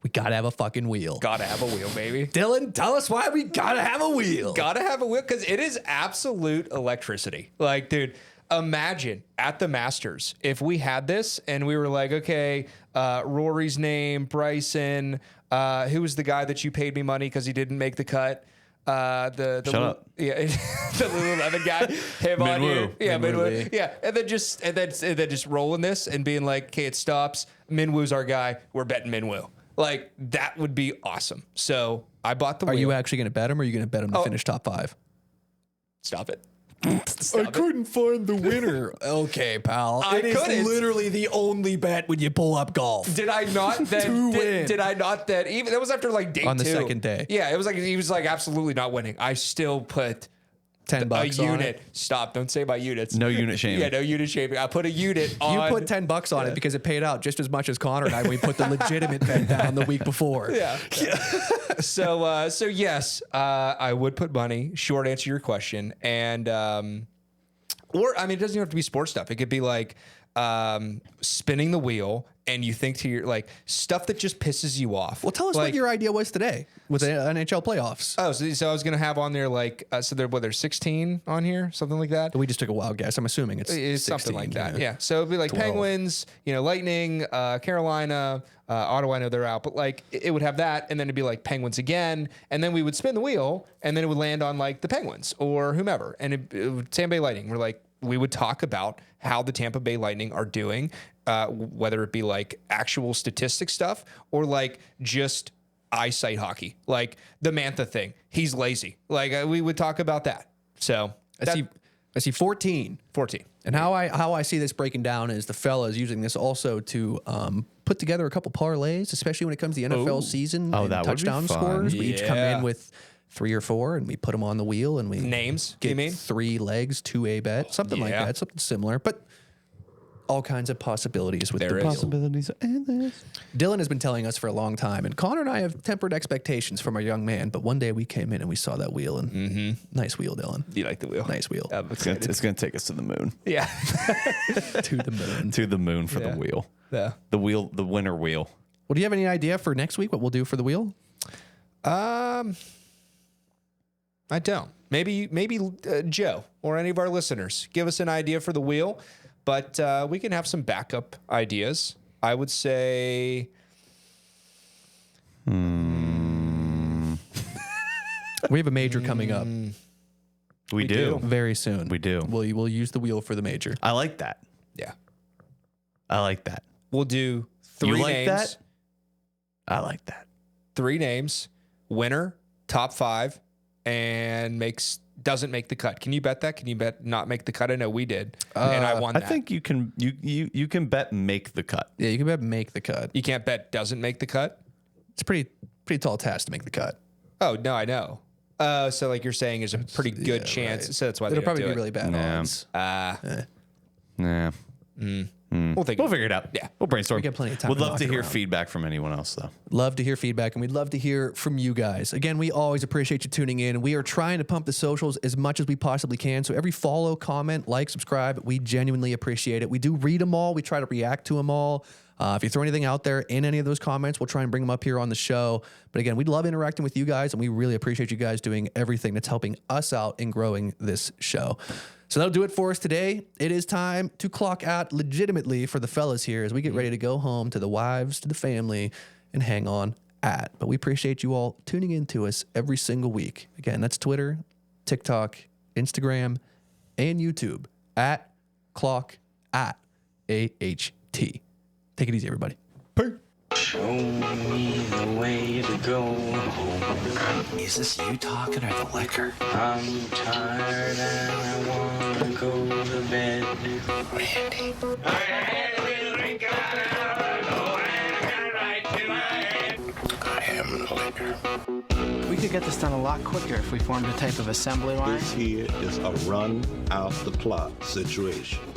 We gotta have a fucking wheel. Gotta have a wheel, baby. Dylan, tell us why we gotta have a wheel. Gotta have a wheel because it is absolute electricity. Like, dude, imagine at the Masters if we had this and we were like, okay, Rory's name, Bryson, who was the guy that you paid me money because he didn't make the cut? The Shut up. Yeah, the Lululemon guy. Him on here. Minwoo. Yeah, Minwoo Minwoo. Yeah, and then just rolling this and being like, okay, it stops. Minwoo's our guy. We're betting Minwoo. Like that would be awesome. So I bought the Are wheel. you actually gonna bet him, or are you gonna bet him to finish top 5? Stop it. I couldn't find the winner. Okay, pal. I It is couldn't. literally the only bet when you pull up golf. Did I not then To win. did I not then even that was after like day On the 2. second day. Yeah, it was like he was like absolutely not winning. I still put $10 a on unit. it. Stop, don't say my units. No unit shaming. Yeah, no unit shaming. I put a unit on You put $10 on it because it paid out just as much as Connor and I when we put the legitimate bet down the week before. Yeah. So yes, I would put money. Short answer to your question, and or I mean, it doesn't even have to be sports stuff. It could be like spinning the wheel, and you think to your like stuff that just pisses you off. Well, tell us like, what your idea was today with the NHL playoffs. Oh, so I was gonna have on there like so there's 16 on here, something like that. We just took a wild guess. I'm assuming it's It's 16, something like that. Yeah. So it'd be like 12. Penguins, Lightning, Carolina, Ottawa. I know they're out, but like it would have that, and then it'd be like Penguins again, and then we would spin the wheel, and then it would land on like the Penguins or whomever, and it would Tampa Bay Lightning. We would talk about how the Tampa Bay Lightning are doing, whether it be like actual statistic stuff or like just eyesight hockey, like the Mantha thing. He's lazy. Like we would talk about that. So I see 14. 14. And how I see this breaking down is the fellas using this also to put together a couple parlays, especially when it comes to the NFL season. Oh, and that would be touchdown fun. scores. We each come Yeah. in with 3 or 4, and we put them on the wheel, and we Names, get you mean? 3 legs to a bet, something like Yeah. that, something similar, but all kinds of possibilities with There the is. wheel. Possibilities are endless. Dylan has been telling us for a long time, and Connor and I have tempered expectations from our young man. But one day we came in and we saw that wheel, and nice wheel, Dylan. You like the wheel? Nice wheel. I'm It's gonna, excited. it's gonna take us to the moon. Yeah. To the moon. To the moon for Yeah. the wheel. Yeah. The wheel, the winner wheel. Well, do you have any idea for next week what we'll do for the wheel? I don't. Maybe Joe or any of our listeners give us an idea for the wheel, but we can have some backup ideas. I would say. We have a major coming up We do. very soon. We do. We'll use the wheel for the major. I like that. Yeah. I like that. We'll do 3 You like names. that? I like that. 3 names. Winner, top 5, and doesn't make the cut. Can you bet that? Can you bet not make the cut? I know we did, and I won I that. think you can you can bet make the cut. Yeah, you can bet make the cut. you can't bet doesn't make the cut. It's a pretty tall task to make the cut. Oh no, I know. So like you're saying, there's a pretty good chance. right. So that's why they It'll don't probably do be it. really bad Nah. odds. Yeah. We'll think. We'll figure it out. Yeah. We'll brainstorm. We got plenty of time Would to love knock to it hear around. feedback from anyone else though. Love to hear feedback, and we'd love to hear from you guys. Again, we always appreciate you tuning in. We are trying to pump the socials as much as we possibly can. So every follow, comment, like, subscribe, we genuinely appreciate it. We do read them all. We try to react to them all. If you throw anything out there in any of those comments, we'll try and bring them up here on the show. But again, we'd love interacting with you guys, and we really appreciate you guys doing everything that's helping us out in growing this show. So that'll do it for us today. It is time to clock out legitimately for the fellas here as we get ready to go home to the wives, to the family, and hang on at. But we appreciate you all tuning in to us every single week. Again, that's Twitter, TikTok, Instagram, and YouTube at clock at AHT. Take it easy, everybody. Show me the way to go home. Is this you talking or the liquor? I'm tired and I wanna go to bed. Randy. I am the liquor. We could get this done a lot quicker if we formed a type of assembly line. This here is a run out the clock situation.